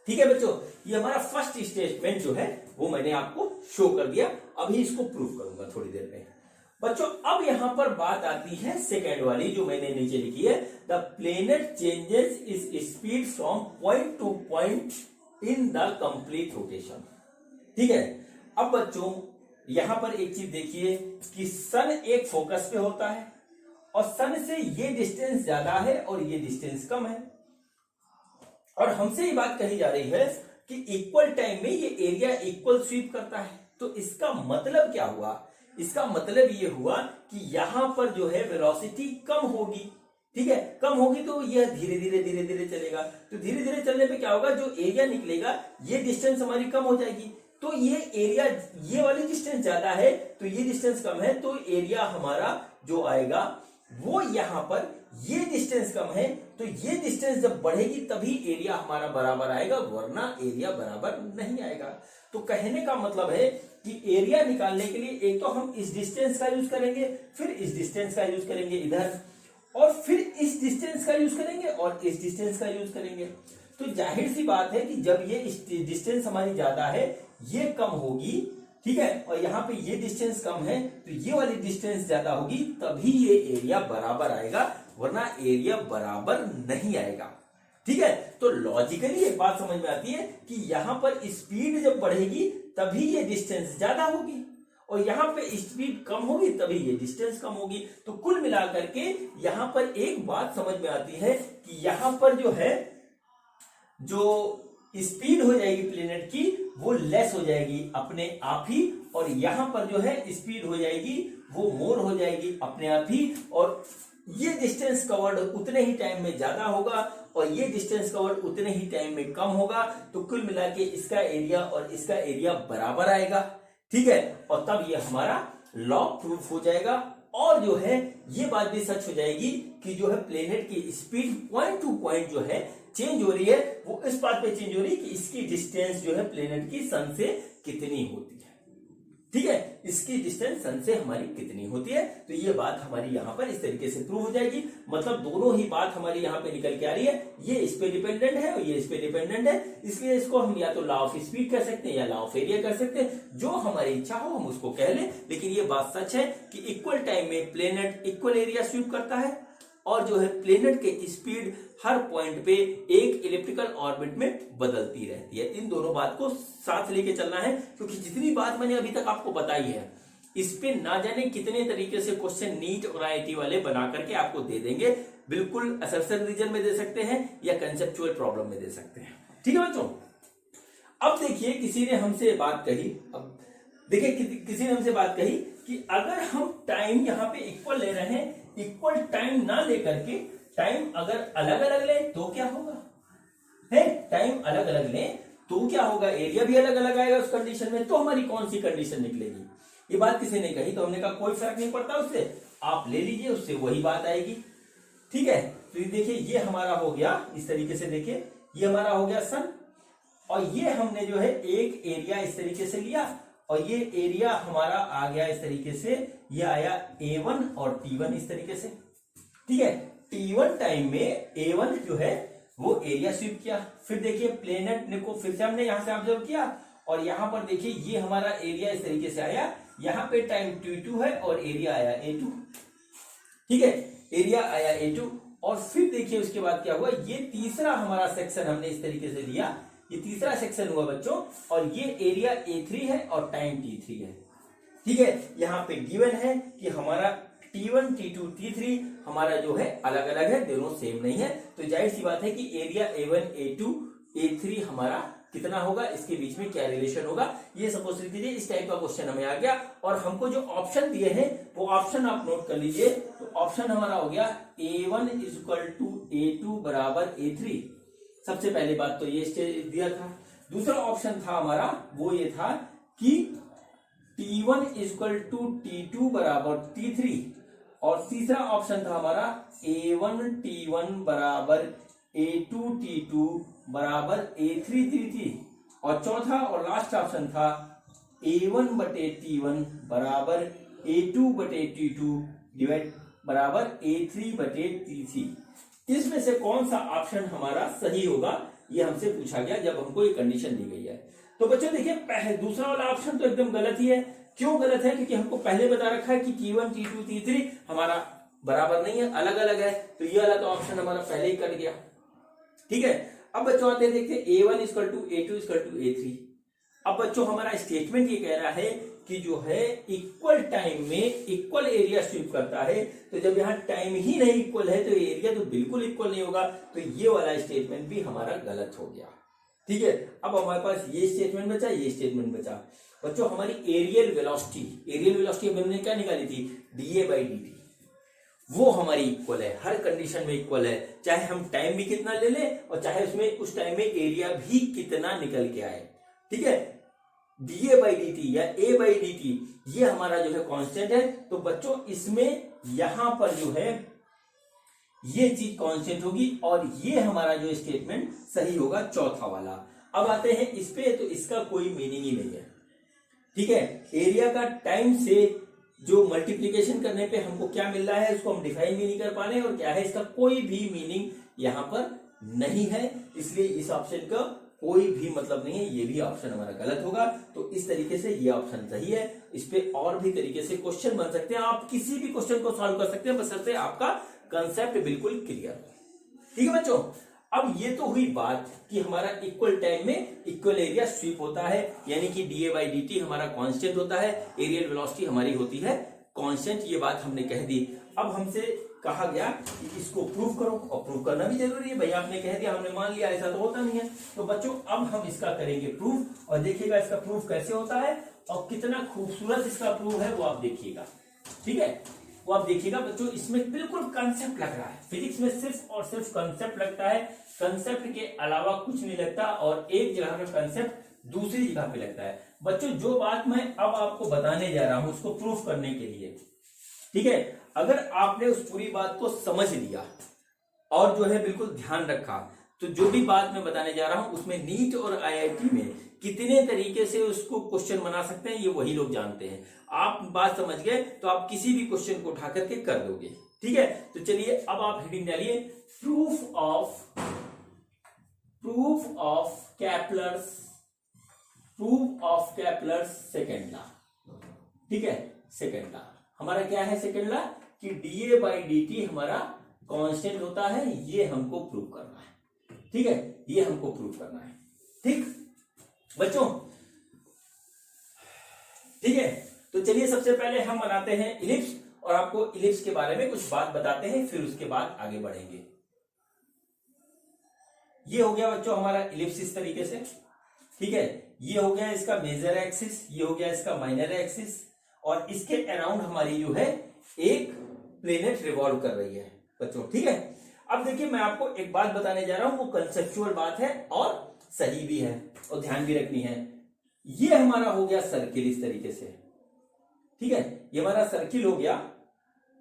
A: ठीक है बच्चों, ये हमारा फर्स्ट स्टेटमेंट जो है वो मैंने आपको शो कर दिया, अभी इसको प्रूव करूंगा थोड़ी देर में। बच्चों अब यहां पर बात आती है सेकेंड वाली जो मैंने नीचे लिखी है, the planet changes is speed from point two point in the complete rotation. ठीक है, अब बच्चों यहां पर एक चीज देखिए कि सन एक फोकस पे होता है और सन से ये डिस्टेंस ज्यादा है और ये डिस्टेंस कम है, और हमसे ये बात कही जा रही है कि इक्वल टाइम में ये एरिया इक्वल स्वीप करता है। तो इसका मतलब क्या हुआ, इसका मतलब ये हुआ कि यहां पर जो है वेलोसिटी कम होगी। ठीक है, कम होगी तो यह धीरे धीरे चलेगा, तो धीरे धीरे चलने पे क्या होगा, जो एरिया निकलेगा ये डिस्टेंस हमारी कम हो जाएगी। तो ये एरिया, ये वाली डिस्टेंस ज्यादा है तो ये डिस्टेंस कम है, तो एरिया हमारा जो आएगा वो यहां पर ये डिस्टेंस कम है, तो ये डिस्टेंस जब बढ़ेगी तभी एरिया हमारा बराबर आएगा, वरना एरिया बराबर नहीं आएगा। तो कहने का मतलब है कि एरिया निकालने के लिए एक तो हम इस डिस्टेंस का यूज करेंगे, फिर इस डिस्टेंस का यूज करेंगे इधर, और फिर इस डिस्टेंस का यूज करेंगे और इस डिस्टेंस का यूज करेंगे। तो जाहिर सी बात है कि जब ये डिस्टेंस हमारी ज्यादा है, ये कम होगी, ठीक है, और यहाँ पे ये डिस्टेंस कम है तो ये वाली डिस्टेंस ज्यादा होगी, तभी ये एरिया बराबर आएगा, वरना एरिया बराबर नहीं आएगा। ठीक है, तो लॉजिकली एक बात समझ में आती है कि यहां पर स्पीड जब बढ़ेगी तभी ये डिस्टेंस ज्यादा होगी, और यहां पे स्पीड कम होगी तभी ये डिस्टेंस कम होगी। तो कुल मिलाकर के यहां पर एक बात समझ में आती है कि यहां पर जो है, जो स्पीड हो जाएगी प्लेनेट की वो लेस हो जाएगी अपने आप ही, और यहां पर जो है स्पीड हो जाएगी वो मोर हो जाएगी अपने आप ही, और ये डिस्टेंस कवर्ड उतने ही टाइम में ज्यादा होगा और ये डिस्टेंस कवर्ड उतने ही टाइम में कम होगा। तो कुल मिला के इसका एरिया और इसका एरिया बराबर आएगा। ठीक है, और तब ये हमारा लॉ प्रूफ हो जाएगा, और जो है ये बात भी सच हो जाएगी कि जो है प्लेनेट की स्पीड पॉइंट टू पॉइंट जो है चेंज हो रही है, वो इस बात पे चेंज हो रही है कि इसकी डिस्टेंस जो है प्लेनेट की सन से कितनी होती है। ठीक है, इसकी डिस्टेंस सन से हमारी कितनी होती है, तो ये बात हमारी यहां पर इस तरीके से प्रूव हो जाएगी। मतलब दोनों ही बात हमारी यहां पे निकल के आ रही है, ये इस पे डिपेंडेंट है और ये इस पे डिपेंडेंट है, इसलिए इसको हम या तो लॉ ऑफ स्पीड कह सकते हैं या लॉ ऑफ एरिया कह सकते हैं, जो हमारी इच्छा हो हम उसको कह लें। लेकिन ये बात सच है कि इक्वल टाइम में प्लेनेट इक्वल एरिया स्वीप करता है, और जो है प्लेनेट के स्पीड हर पॉइंट पे एक इलिप्टिकल ऑर्बिट में बदलती रहती है। इन दोनों बात को साथ लेके चलना है, क्योंकि जितनी बात मैंने अभी तक आपको बताई है इस पे ना जाने कितने तरीके से क्वेश्चन नीट और आईआईटी वाले बना करके आपको दे देंगे। बिल्कुल असर्शन रीजन में दे सकते हैं या कंसेप्चुअल प्रॉब्लम में दे सकते हैं। ठीक है बच्चों, अब देखिए किसी ने हमसे बात कही, अब देखिए किसी ने हमसे बात कही कि अगर हम टाइम यहाँ पे इक्वल ले रहे हैं, इक्वल टाइम ना लेकर के टाइम अगर अलग अलग ले तो क्या होगा, है टाइम अलग अलग ले तो क्या होगा, एरिया भी अलग अलग आएगा उस कंडीशन में। तो हमारी कौन सी कंडीशन निकलेगी, ये बात किसी ने कही तो हमने कहा कोई फर्क नहीं पड़ता उससे, आप ले लीजिए, उससे वही बात आएगी। ठीक है, तो ये देखिए ये हमारा हो गया इस तरीके से, देखिए ये हमारा हो गया सन, और ये हमने जो है एक एरिया इस तरीके से लिया और ये एरिया हमारा आ गया इस तरीके से, ये आया A1 और T1 इस तरीके से। ठीक है, T1 टाइम में A1 जो है वो एरिया स्वीप किया। फिर देखिए प्लेनेट को फिर से हमने यहां से ऑब्जर्व किया और यहां पर देखिए ये हमारा एरिया इस तरीके से आया, यहां पे टाइम T2 है और एरिया आया A2। ठीक है, एरिया आया A2 और फिर देखिए उसके बाद क्या हुआ, ये तीसरा हमारा सेक्शन हमने इस तरीके से लिया, ये तीसरा सेक्शन हुआ बच्चों, और ये एरिया A3 है और टाइम T3 है। ठीक है, यहाँ पे गिवन है कि हमारा T1, T2, T3 हमारा जो है अलग अलग है, दोनों सेम नहीं है, तो जाहिर सी बात है कि एरिया A1, A2, A3 हमारा कितना होगा, इसके बीच में क्या रिलेशन होगा, ये सपोज कीजिए इस टाइप का क्वेश्चन हमें आ गया। और हमको जो ऑप्शन दिए हैं वो ऑप्शन आप नोट कर लीजिए। तो ऑप्शन हमारा हो गया A1 = A2 बराबर A3। सबसे पहली बात तो ये दिया था। दूसरा ऑप्शन था हमारा वो ये था कि T1 = T2 बराबर T3, और तीसरा ऑप्शन था हमारा A1 T1 बराबर A2 T2 बराबर A3 T3, और चौथा और लास्ट ऑप्शन था A1 बटे T1 बराबर A2 बटे T2 डिवाइड बराबर A3 बटे T3। इसमें से कौन सा ऑप्शन हमारा सही होगा ये हमसे पूछा गया जब हमको ये कंडीशन दी गई है। तो बच्चों देखिए दूसरा वाला ऑप्शन तो एकदम गलत ही है। क्यों गलत है? क्योंकि हमको पहले बता रखा है कि T1, T2, T3 हमारा बराबर नहीं है, अलग अलग है, तो ये वाला तो ऑप्शन हमारा पहले ही कट गया। ठीक है, अब बच्चों आते हैं देखते हैं A1 = A2 = A3। अब बच्चों हमारा स्टेटमेंट ये कह रहा है कि जो है इक्वल टाइम में इक्वल एरिया स्वीप करता है, तो जब यहाँ टाइम ही नहीं इक्वल है तो एरिया तो बिल्कुल इक्वल नहीं होगा, तो ये वाला स्टेटमेंट भी हमारा गलत हो गया। ठीक है, अब हमारे पास ये स्टेटमेंट बचा, ये स्टेटमेंट बचा। बच्चों हमारी एरियल वेलोसिटी हमने क्या निकाली थी, dA/dt, वो हमारी इक्वल है, हर कंडीशन में इक्वल है, चाहे हम टाइम भी कितना ले लें और चाहे उसमें उस टाइम में एरिया भी कितना निकल के आए। ठीक है, dA/dt या A/dt ये हमारा जो है कांस्टेंट है, तो बच्चों इसमें यहां पर जो है ये चीज कांस्टेंट होगी और ये हमारा जो स्टेटमेंट सही होगा, चौथा वाला। अब आते हैं इस पे, तो इसका कोई मीनिंग ही नहीं है। ठीक है, एरिया का टाइम से जो मल्टीप्लीकेशन करने पे हमको क्या मिल रहा है उसको हम डिफाइन भी नहीं कर पा रहे, और क्या है इसका कोई भी मीनिंग यहां पर नहीं है, इसलिए इस ऑप्शन का कोई भी मतलब नहीं है, ये भी ऑप्शन हमारा गलत होगा। तो इस तरीके से ये ऑप्शन सही है। इस पे और भी तरीके से क्वेश्चन बन सकते हैं, आप किसी भी क्वेश्चन को सॉल्व कर सकते हैं, बशर्ते आपका कंसेप्ट बिल्कुल क्लियर हो। ठीक है बच्चों, अब ये तो हुई बात कि हमारा इक्वल टाइम में इक्वल एरिया स्वीप होता है, यानी कि dA/dt हमारा कांस्टेंट होता है, एरियल वेलोसिटी हमारी होती है कांस्टेंट, ये बात हमने कह दी। अब हमसे कहा गया कि इसको प्रूव करो, और प्रूव करना भी जरूरी है, भैया आपने कह दिया हमने मान लिया, ऐसा तो होता नहीं है। तो बच्चों अब हम इसका करेंगे प्रूफ, और देखिएगा इसका प्रूफ कैसे होता है और कितना खूबसूरत इसका प्रूफ है वो आप देखिएगा। ठीक है, वो आप देखिएगा बच्चों, इसमें बिल्कुल कंसेप्ट लग रहा है। फिजिक्स में सिर्फ और सिर्फ कंसेप्ट लगता है, कंसेप्ट के अलावा कुछ नहीं लगता, और एक जगह में कंसेप्ट दूसरी जगह पे लगता है। बच्चों जो बात मैं अब आपको बताने जा रहा हूं उसको प्रूफ करने के लिए, ठीक है, अगर आपने उस पूरी बात को समझ लिया और जो है बिल्कुल ध्यान रखा, तो जो भी बात मैं बताने जा रहा हूं उसमें नीट और IIT में कितने तरीके से उसको क्वेश्चन बना सकते हैं ये वही लोग जानते हैं। आप बात समझ गए तो आप किसी भी क्वेश्चन को उठा करके कर दोगे। ठीक है, तो चलिए अब आप हेडिंग डालिए, proof of Kepler's second law. ठीक है, सेकेंड लॉ हमारा क्या है, सेकेंड लॉ कि dA/dt हमारा कांस्टेंट होता है, ये हमको प्रूव करना है। ठीक है, ये हमको प्रूव करना है। ठीक बच्चों, ठीक है, तो चलिए सबसे पहले हम बनाते हैं इलिप्स, और आपको इलिप्स के बारे में कुछ बात बताते हैं, फिर उसके बाद आगे बढ़ेंगे। ये हो गया बच्चों हमारा इलिप्स इस तरीके से। ठीक है, ये हो गया इसका मेजर एक्सिस, ये हो गया इसका माइनर एक्सिस, और इसके अराउंड हमारी जो है एक प्लेनेट रिवॉल्व कर रही है बच्चों। ठीक है, अब देखिए मैं आपको एक बात बताने जा रहा हूं, वो कंसेप्चुअल बात है और सही भी है और ध्यान भी रखनी है। ये हमारा हो गया सर्किल इस तरीके से। ठीक है, ये हमारा सर्किल हो गया।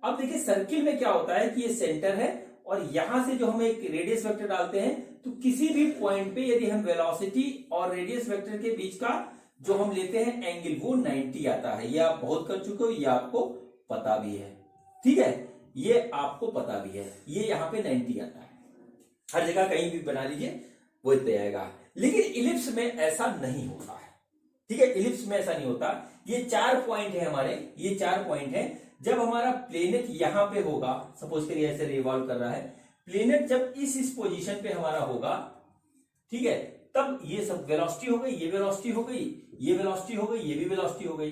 A: अब देखिए सर्किल में क्या होता है कि ये सेंटर है और यहां से जो हम एक रेडियस वेक्टर डालते हैं तो किसी भी पॉइंट पे यदि हम वेलोसिटी और रेडियस वेक्टर के बीच का जो हम लेते हैं एंगल वो 90 आता है। ये आप बहुत कर चुके हो, ये आपको पता भी है, ठीक है, ये आपको पता भी है, ये यहां पे 90 आता है। हर जगह कहीं भी बना लीजिए वो इतना आएगा। लेकिन इलिप्स में ऐसा नहीं होता है, ठीक है, इलिप्स में ऐसा नहीं होता। ये 4 पॉइंट है हमारे, ये 4 पॉइंट है। जब हमारा प्लेनेट यहां पे होगा, सपोज करिए ऐसे रिवॉल्व कर रहा है, प्लेनेट जब इस पोजीशन पे हमारा होगा, ठीक है, तब ये सब वेलोसिटी हो गई, ये वेलोसिटी हो गई, ये वेलोसिटी हो गई, ये भी वेलोसिटी हो गई।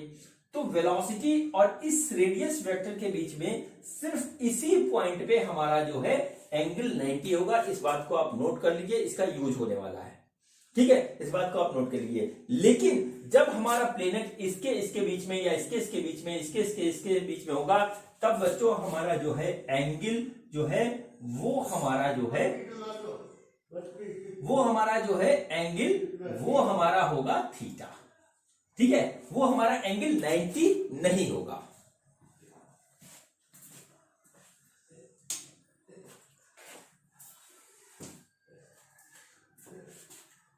A: तो वेलोसिटी और इस रेडियस वेक्टर के बीच में सिर्फ इसी पॉइंट पे हमारा जो है एंगल 90 होगा। इस बात को आप नोट कर लीजिए, इसका यूज होने वाला है, ठीक है, इस बात को आप नोट कर लीजिए। लेकिन जब हमारा प्लेनेट इसके बीच में या इसके बीच में, इसके बीच में होगा, तब बच्चों हमारा जो है एंगल जो है वो हमारा जो है एंगल वो हमारा होगा थीटा, ठीक है, वो हमारा एंगल 90 नहीं होगा।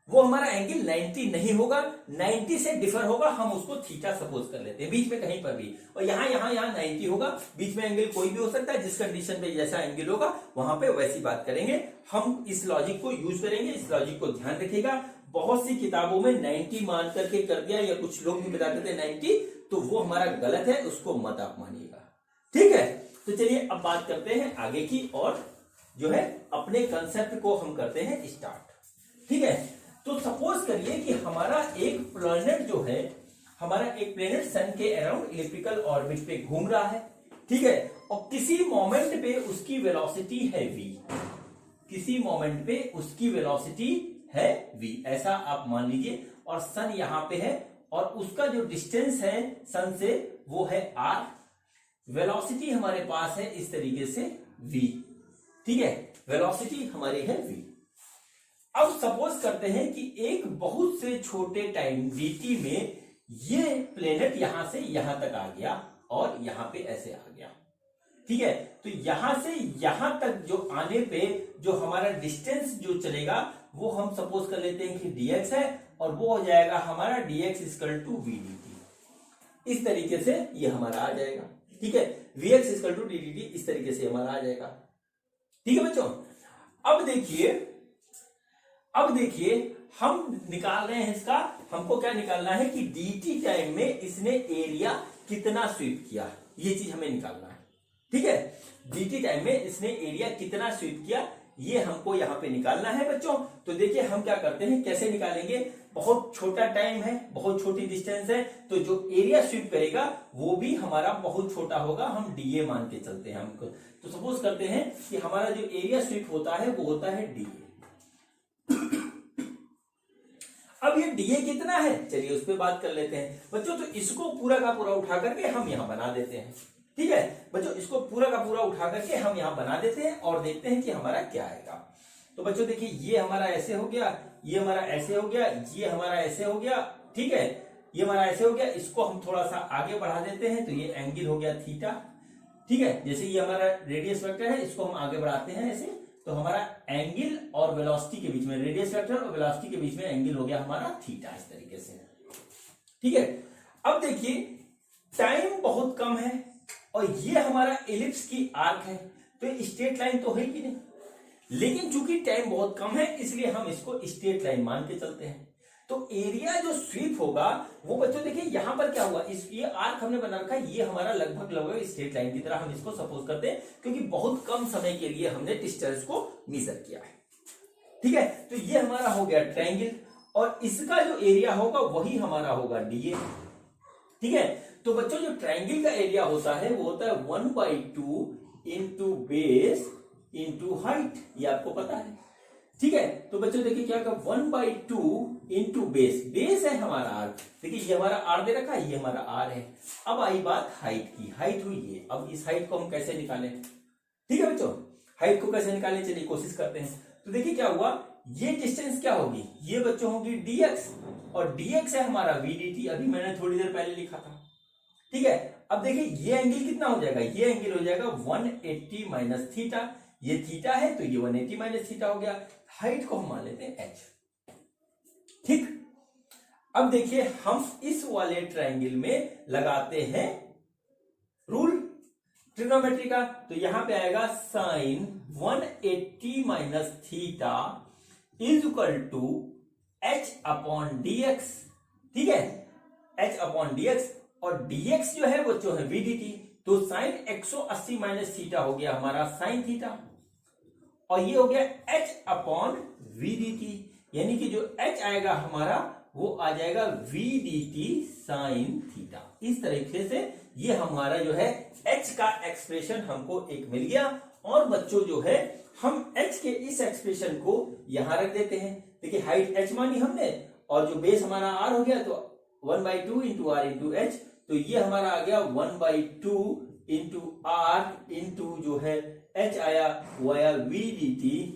A: वो हमारा एंगल 90 नहीं होगा, 90 से डिफर होगा, हम उसको थीटा सपोज कर लेते हैं बीच में कहीं पर भी। और यहां 90 होगा, बीच में एंगल कोई भी हो सकता है, जिस कंडीशन पे जैसा एंगल होगा वहां पे वैसी बात करेंगे। हम इस लॉजिक को यूज करेंगे, इस लॉजिक को ध्यान रखिएगा। बहुत सी किताबों में 90 मान करके कर दिया, या कुछ लोग भी बताते थे 90, तो वो हमारा गलत है, उसको मत आप मानिएगा, ठीक है। तो चलिए अब बात करते हैं आगे की, और जो है अपने कंसेप्ट को हम करते हैं स्टार्ट, ठीक है। तो सपोज करिए कि हमारा एक प्लैनेट जो है, हमारा एक प्लैनेट सन के अराउंड इलिप्टिकल ऑर्बिट पे घूम रहा है, ठीक है, और किसी मोमेंट पे उसकी वेलोसिटी है v, किसी मोमेंट पे उसकी वेलोसिटी है v, ऐसा आप मान लीजिए। और सन यहां पे है और उसका जो डिस्टेंस है सन से वो है r, वेलोसिटी हमारे पास है इस तरीके से v, ठीक है, वेलोसिटी हमारी है v। अब सपोज करते हैं कि एक बहुत से छोटे टाइम dt में ये प्लेनेट यहां से यहां तक आ गया और यहां पे ऐसे आ गया, ठीक है। तो यहां से यहां तक जो आने पे जो हमारा डिस्टेंस जो चलेगा वो हम सपोज कर लेते हैं कि dx है, और वो हो जाएगा हमारा dx equal to v dt। इस तरीके से ये हमारा आ जाएगा, ठीक है, vx equal to d dt, इस तरीके से हमारा आ जाएगा, ठीक है बच्चों। अब देखिए हम निकाल रहे हैं इसका, हमको क्या निकालना है कि dt टाइम में इसने एरिया कितना स्वीप किया, ये चीज हमें निकालना है, ठीक है। dt टाइम में इसने एरिया कितना स्वीप किया ये हमको यहां पे निकालना है बच्चों। तो देखिए हम क्या करते हैं, कैसे निकालेंगे, बहुत छोटा टाइम है, बहुत छोटी डिस्टेंस है, तो जो एरिया स्वीप करेगा वो भी हमारा बहुत छोटा होगा, हम dA मान के चलते हैं हमको। तो सपोज करते हैं कि हमारा जो एरिया स्वीप होता है वो होता है dA। अब ये dA कितना है, चलिए उस पर बात कर लेते हैं बच्चों। तो इसको पूरा का पूरा उठा करके हम यहां बना देते हैं, ठीक है बच्चों, इसको पूरा का पूरा उठा करके हम यहां बना देते हैं और देखते हैं कि हमारा क्या आएगा। तो बच्चों देखिए ये हमारा ऐसे हो गया, ये हमारा ऐसे हो गया, ये हमारा ऐसे हो गया, ठीक है, ये हमारा ऐसे हो गया। इसको हम थोड़ा सा आगे बढ़ा देते हैं तो ये एंगल हो गया थीटा, ठीक है। जैसे ये हमारा रेडियस वेक्टर है, इसको हम आगे बढ़ाते हैं ऐसे, तो हमारा एंगल और वेलोसिटी के बीच में, रेडियस वेक्टर और वेलोसिटी के बीच में एंगल हो गया हमारा थीटा, इस तरीके से, ठीक है। अब देखिए टाइम बहुत कम है और ये हमारा एलिप्स की आर्क है, तो ये स्ट्रेट लाइन तो है कि नहीं, लेकिन चूंकि टाइम बहुत कम है इसलिए हम इसको स्ट्रेट लाइन मान के चलते हैं। तो एरिया जो स्वीप होगा वो बच्चों देखिए यहां पर क्या हुआ, इस ये आर्क हमने बना रखा है, ये हमारा लगभग स्ट्रेट लाइन की तरह हम इसको सपोज करते हैं, क्योंकि बहुत कम समय के लिए हमने डिस्टेंस को मेजर किया है, ठीक है। तो ये हमारा हो गया ट्रायंगल और इसका जो एरिया होगा वही हमारा होगा dA, ठीक है। तो बच्चों जो ट्रायंगल का एरिया होता है वो होता है 1/2 इंटू बेस इंटू हाइट, ये आपको पता है, ठीक है। तो बच्चों देखिए क्या होगा 1/2 इंटू बेस, बेस है हमारा आर, देखिए ये हमारा आर दे रखा है, ये हमारा आर है। अब आई बात हाइट की, हाइट हुई ये, अब इस हाइट को हम कैसे निकालें, ठीक है बच्चों, हाइट को कैसे निकालें चलिए कोशिश करते हैं। तो देखिए क्या हुआ, ये डिस्टेंस क्या होगी, ये बच्चों होगी dx और dx है हमारा v dt, अभी मैंने थोड़ी देर पहले लिखा था, ठीक है, अब देखिए ये एंगल कितना हो जाएगा, ये एंगल हो जाएगा 180 माइनस थीटा, ये थीटा है तो ये 180 माइनस थीटा हो गया। हाइट को हम मान लेते हैं h। ठीक, अब देखिए हम इस वाले ट्रायंगल में लगाते हैं रूल ट्रिग्नोमेट्री का, तो यहां पे आएगा sine 180 minus theta is equal to h upon dx। ठीक है, h अपॉन dx, और dx जो है बच्चों है vdt, तो साइन 180 माइनस थीटा हो गया हमारा साइन थीटा, और ये हो गया h अपॉन vdt, यानी कि जो h आएगा हमारा वो आ जाएगा vdt साइन थीटा। इस तरीके से ये हमारा जो है h का एक्सप्रेशन हमको एक मिल गया। और बच्चों जो है हम h के इस एक्सप्रेशन को यहां रख देते हैं। देखिए हाइट h मानी हमने, और जो बेस हमारा r हो गया, तो 1/2 इंटू आर इंटू एच, तो ये हमारा आ गया 1/2 इंटू आर इंटू जो है h आया वो आया vdt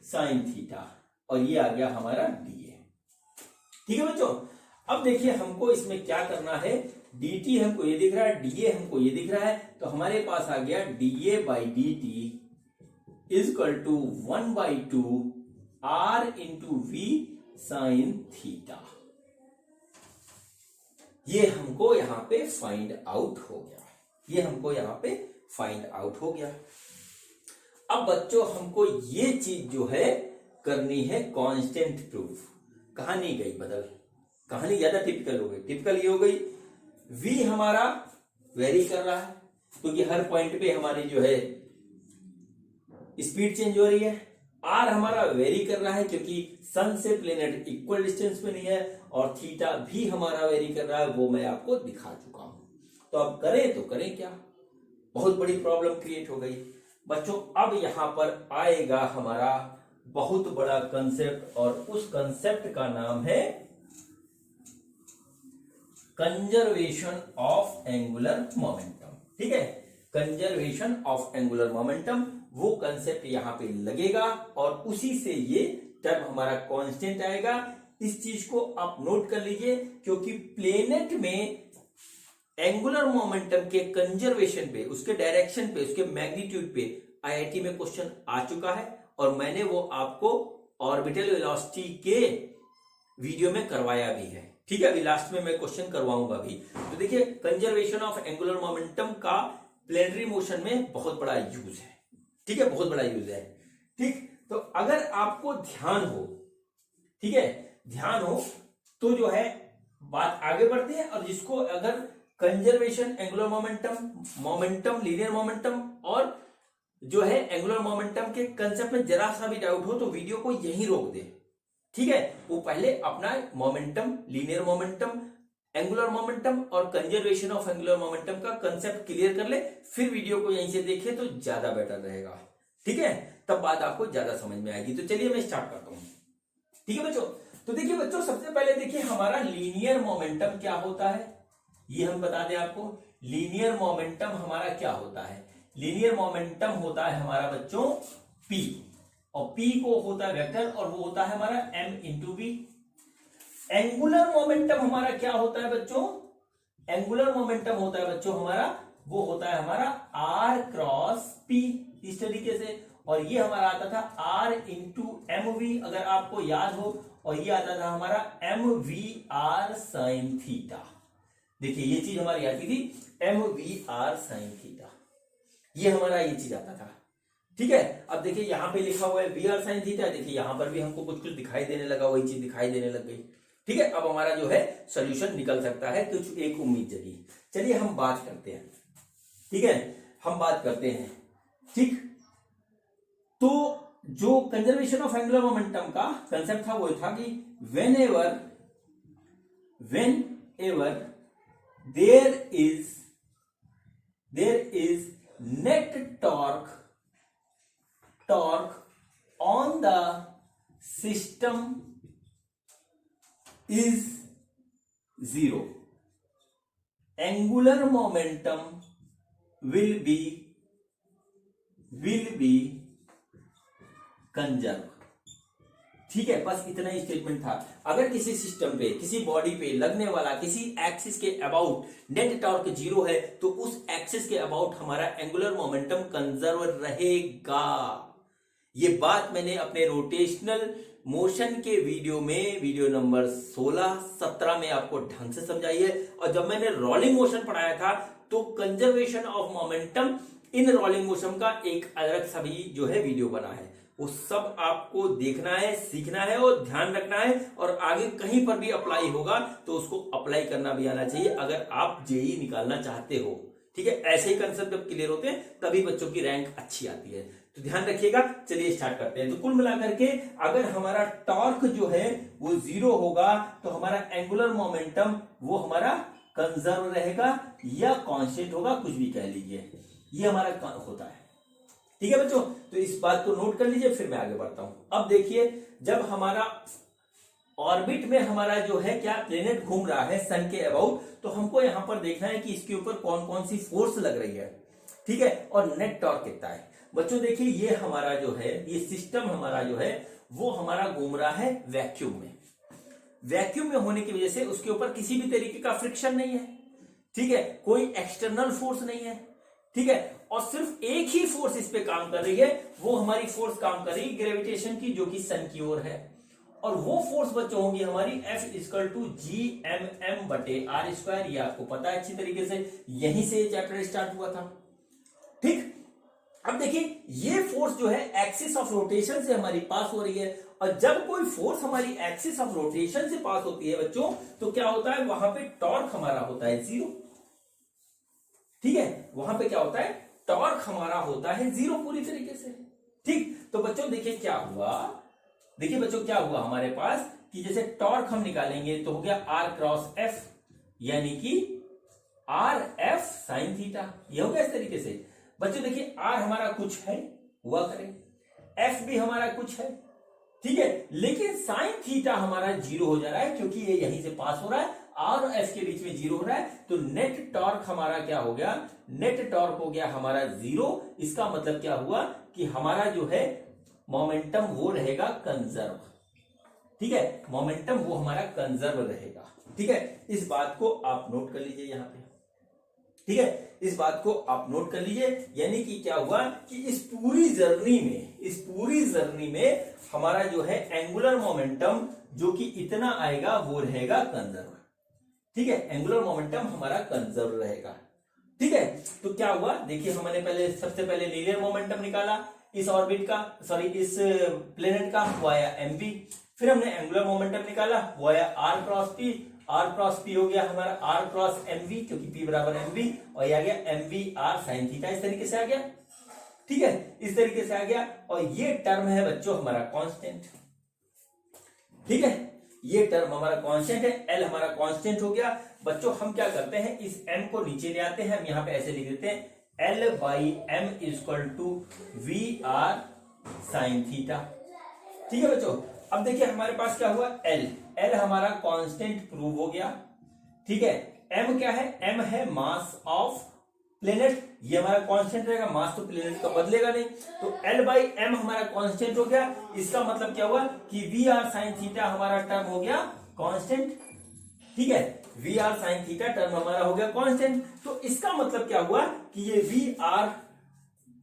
A: साइन थीटा, और ये आ गया हमारा dA। ठीक है बच्चों, अब देखिए हमको इसमें क्या करना है, dt हमको ये दिख रहा है, dA हमको ये दिख रहा है, तो हमारे पास आ गया dA by dt is equal to 1/2 r into v sine theta. ये हमको यहां पे फाइंड आउट हो गया, ये हमको यहां पे फाइंड आउट हो गया। अब बच्चों हमको ये चीज जो है करनी है कांस्टेंट प्रूफ। कहानी गई बदल, कहानी ज्यादा टिपिकल हो गई। टिपिकल ये हो गई v हमारा वेरी कर रहा है क्योंकि हर पॉइंट पे हमारी जो है स्पीड चेंज हो रही है। r हमारा वेरी कर रहा है क्योंकि सन से प्लेनेट इक्वल डिस्टेंस पे नहीं है, और थीटा भी हमारा वेरी कर रहा है, वो मैं आपको दिखा चुका हूं। तो अब करें तो करें क्या, बहुत बड़ी प्रॉब्लम क्रिएट हो गई बच्चों। अब यहां पर आएगा हमारा बहुत बड़ा कंसेप्ट, और उस कंसेप्ट का नाम है कंजर्वेशन ऑफ एंगुलर मोमेंटम। ठीक है, कंजर्वेशन ऑफ एंगुलर मोमेंटम, वो कंसेप्ट यहां पे लगेगा, और उसी से ये टर्म हमारा कांस्टेंट आएगा। इस चीज को आप नोट कर लीजिए, क्योंकि प्लेनेट में एंगुलर मोमेंटम के कंजर्वेशन पे, उसके डायरेक्शन पे, उसके मैग्नीट्यूड पे आईआईटी में क्वेश्चन आ चुका है, और मैंने वो आपको ऑर्बिटल वेलोसिटी के वीडियो में करवाया भी है। ठीक है, अभी लास्ट में मैं क्वेश्चन करवाऊंगा भी। तो देखिए कंजर्वेशन ऑफ एंगुलर मोमेंटम का प्लेनेटरी मोशन में बहुत बड़ा यूज है। ठीक है, बहुत बड़ा यूज है। ठीक, तो अगर आपको ध्यान हो, ठीक है, ध्यान हो, तो जो है बात आगे बढ़ती है। और जिसको अगर conservation angular momentum, momentum, linear momentum और जो है एंगुलर मोमेंटम के कंसेप्ट में जरा सा भी डाउट हो तो वीडियो को यहीं रोक दे। ठीक है, वो पहले अपना momentum, linear momentum, angular momentum और कंजर्वेशन ऑफ एंगुलर मोमेंटम का कंसेप्ट क्लियर कर ले, फिर वीडियो को यहीं से देखे तो ज्यादा बेटर रहेगा। ठीक है, तब बात आपको ज्यादा समझ में आएगी। तो चलिए मैं स्टार्ट करता हूं। ठीक है बच्चों, तो देखिए बच्चों सबसे पहले देखिए हमारा लीनियर मोमेंटम क्या होता है, ये हम बता दें आपको। लीनियर मोमेंटम हमारा क्या होता है, लीनियर मोमेंटम होता है हमारा बच्चों p, और p को होता है वेक्टर, और वो होता है हमारा m into v। Angular momentum हमारा क्या होता है बच्चों, एंगुलर मोमेंटम होता है बच्चों हमारा, वो होता है हमारा r क्रॉस p, इस तरीके से। और ये हमारा आता था r इंटू एम वी, अगर आपको याद हो, और ये आता था हमारा M V R sine theta. देखिए ये चीज हमारी आती थी M V R sine theta, ये हमारा ये चीज आता था। ठीक है, अब देखिए यहां पे लिखा हुआ है वी आर साइन थीटा, देखिए यहां पर भी हमको कुछ कुछ दिखाई देने लगा, वही चीज दिखाई देने लग गई। ठीक है, अब हमारा जो है सोल्यूशन निकल सकता है, कुछ एक उम्मीद जगी। चलिए हम बात करते हैं। ठीक है, हम बात करते हैं। ठीक, तो जो कंजर्वेशन ऑफ एंगुलर मोमेंटम का कंसेप्ट था वो था कि whenever there is net torque on the system is 0, angular momentum will be conserve. ठीक है, बस इतना ही स्टेटमेंट था। अगर किसी सिस्टम पे, किसी बॉडी पे लगने वाला किसी एक्सिस के अबाउट नेट टॉर्क 0 है तो उस एक्सिस के अबाउट हमारा एंगुलर मोमेंटम कंजर्व रहेगा। ये बात मैंने अपने रोटेशनल मोशन के वीडियो में, वीडियो नंबर 16-17 में आपको ढंग से समझाई है। और जब मैंने रोलिंग मोशन पढ़ाया था तो conservation of momentum in rolling motion का एक अलग सभी जो है वीडियो बना है, वो सब आपको देखना है, सीखना है और ध्यान रखना है। और आगे कहीं पर भी अप्लाई होगा तो उसको अप्लाई करना भी आना चाहिए अगर आप जेई निकालना चाहते हो। ठीक है, ऐसे ही कंसेप्ट जब क्लियर होते हैं तभी बच्चों की रैंक अच्छी आती है, तो ध्यान रखिएगा। चलिए स्टार्ट करते हैं। तो कुल मिलाकर के अगर हमारा टॉर्क जो है वो 0 होगा तो हमारा एंगुलर मोमेंटम वो हमारा कंजर्व रहेगा या कांस्टेंट होगा, कुछ भी कह लीजिए, ये हमारा होता है। ठीक है बच्चों, तो इस बात को नोट कर लीजिए, फिर मैं आगे बढ़ता हूं। अब देखिए, जब हमारा ऑर्बिट में हमारा जो है क्या प्लेनेट घूम रहा है सन के अबाउट, तो हमको यहां पर देखना है कि इसके ऊपर कौन कौन सी फोर्स लग रही है। ठीक है, और नेट टॉर्क कितना है। बच्चों देखिए, ये हमारा जो है, ये सिस्टम हमारा जो है वो हमारा घूम रहा है वैक्यूम में। वैक्यूम में होने की वजह से उसके ऊपर किसी भी तरीके का फ्रिक्शन नहीं है। ठीक है, कोई एक्सटर्नल फोर्स नहीं है। ठीक है, और सिर्फ एक ही फोर्स इस पे काम कर रही है, वो हमारी फोर्स काम कर रही है ग्रेविटेशन की, जो कि सन की ओर है। और वो फोर्स बच्चों होगी हमारी F=GMM/r²। ये आपको पता है अच्छी तरीके से, यहीं से ये चैप्टर स्टार्ट हुआ था। ठीक, अब देखिए, ये फोर्स जो है एक्सिस ऑफ रोटेशन से हमारी पास हो रही है। और जब कोई फोर्स हमारी एक्सिस ऑफ रोटेशन से पास होती है बच्चों, तो क्या होता है, वहां पे टॉर्क हमारा होता है 0। ठीक है, वहां पे क्या होता है, टॉर्क हमारा होता है 0 पूरी तरीके से। ठीक, तो बच्चों देखिए क्या हुआ, देखिए बच्चों क्या हुआ हमारे पास कि जैसे टॉर्क हम निकालेंगे तो हो गया R×F, यानी कि RF sin थीटा। ये हो गया इस तरीके से। बच्चों देखिए, R हमारा कुछ है, हुआ करे, F भी हमारा कुछ है। ठीक है, लेकिन साइन थीटा हमारा 0 हो जा रहा है क्योंकि ये यहीं से पास हो रहा है, R और F के बीच में 0 हो रहा है। तो नेट टॉर्क हमारा क्या हो गया, नेट टॉर्क हो गया हमारा 0। इसका मतलब क्या हुआ कि हमारा जो है मोमेंटम वो रहेगा कंजर्व। ठीक है, मोमेंटम वो हमारा कंजर्व रहेगा। ठीक है, इस बात को आप नोट कर लीजिए यहां पे। ठीक है, इस बात को आप नोट कर लीजिए, यानी कि क्या हुआ कि इस पूरी जर्नी में हमारा जो है एंगुलर मोमेंटम जो कि इतना आएगा वो रहेगा कंजर्व। ठीक है, एंगुलर मोमेंटम हमारा कंजर्व रहेगा। ठीक है, तो क्या हुआ, देखिए हमने सबसे पहले लीनियर मोमेंटम निकाला इस ऑर्बिट का, सॉरी इस प्लेनेट का, वो आया mv। फिर हमने एंगुलर मोमेंटम निकाला, वो आया r×p। r×p हो गया हमारा r×mv, क्योंकि p बराबर mv, और ये आ गया mv/r sin थीटा। इस तरीके से आ गया। ठीक है, इस तरीके से आ गया। और ये टर्म है बच्चों हमारा कांस्टेंट। ठीक है, ये टर्म हमारा कांस्टेंट है, L हमारा कांस्टेंट हो गया। बच्चों हम क्या करते हैं, इस m को नीचे ले आते हैं, हम यहां पे ऐसे लिख देते हैं L/m=VR sin थीटा। ठीक है बच्चों, अब देखिए हमारे पास क्या हुआ, L हमारा कांस्टेंट प्रूव हो गया। ठीक है, M क्या है, M है मास ऑफ प्लेनेट, ये हमारा कांस्टेंट रहेगा, मास तो प्लेनेट का बदलेगा नहीं। तो L/m हमारा कांस्टेंट हो गया। इसका मतलब क्या हुआ कि VR sin थीटा हमारा टर्म हो गया कांस्टेंट। ठीक है, VR sin थीटा टर्म हमारा हो गया कांस्टेंट। तो इसका मतलब क्या हुआ कि ये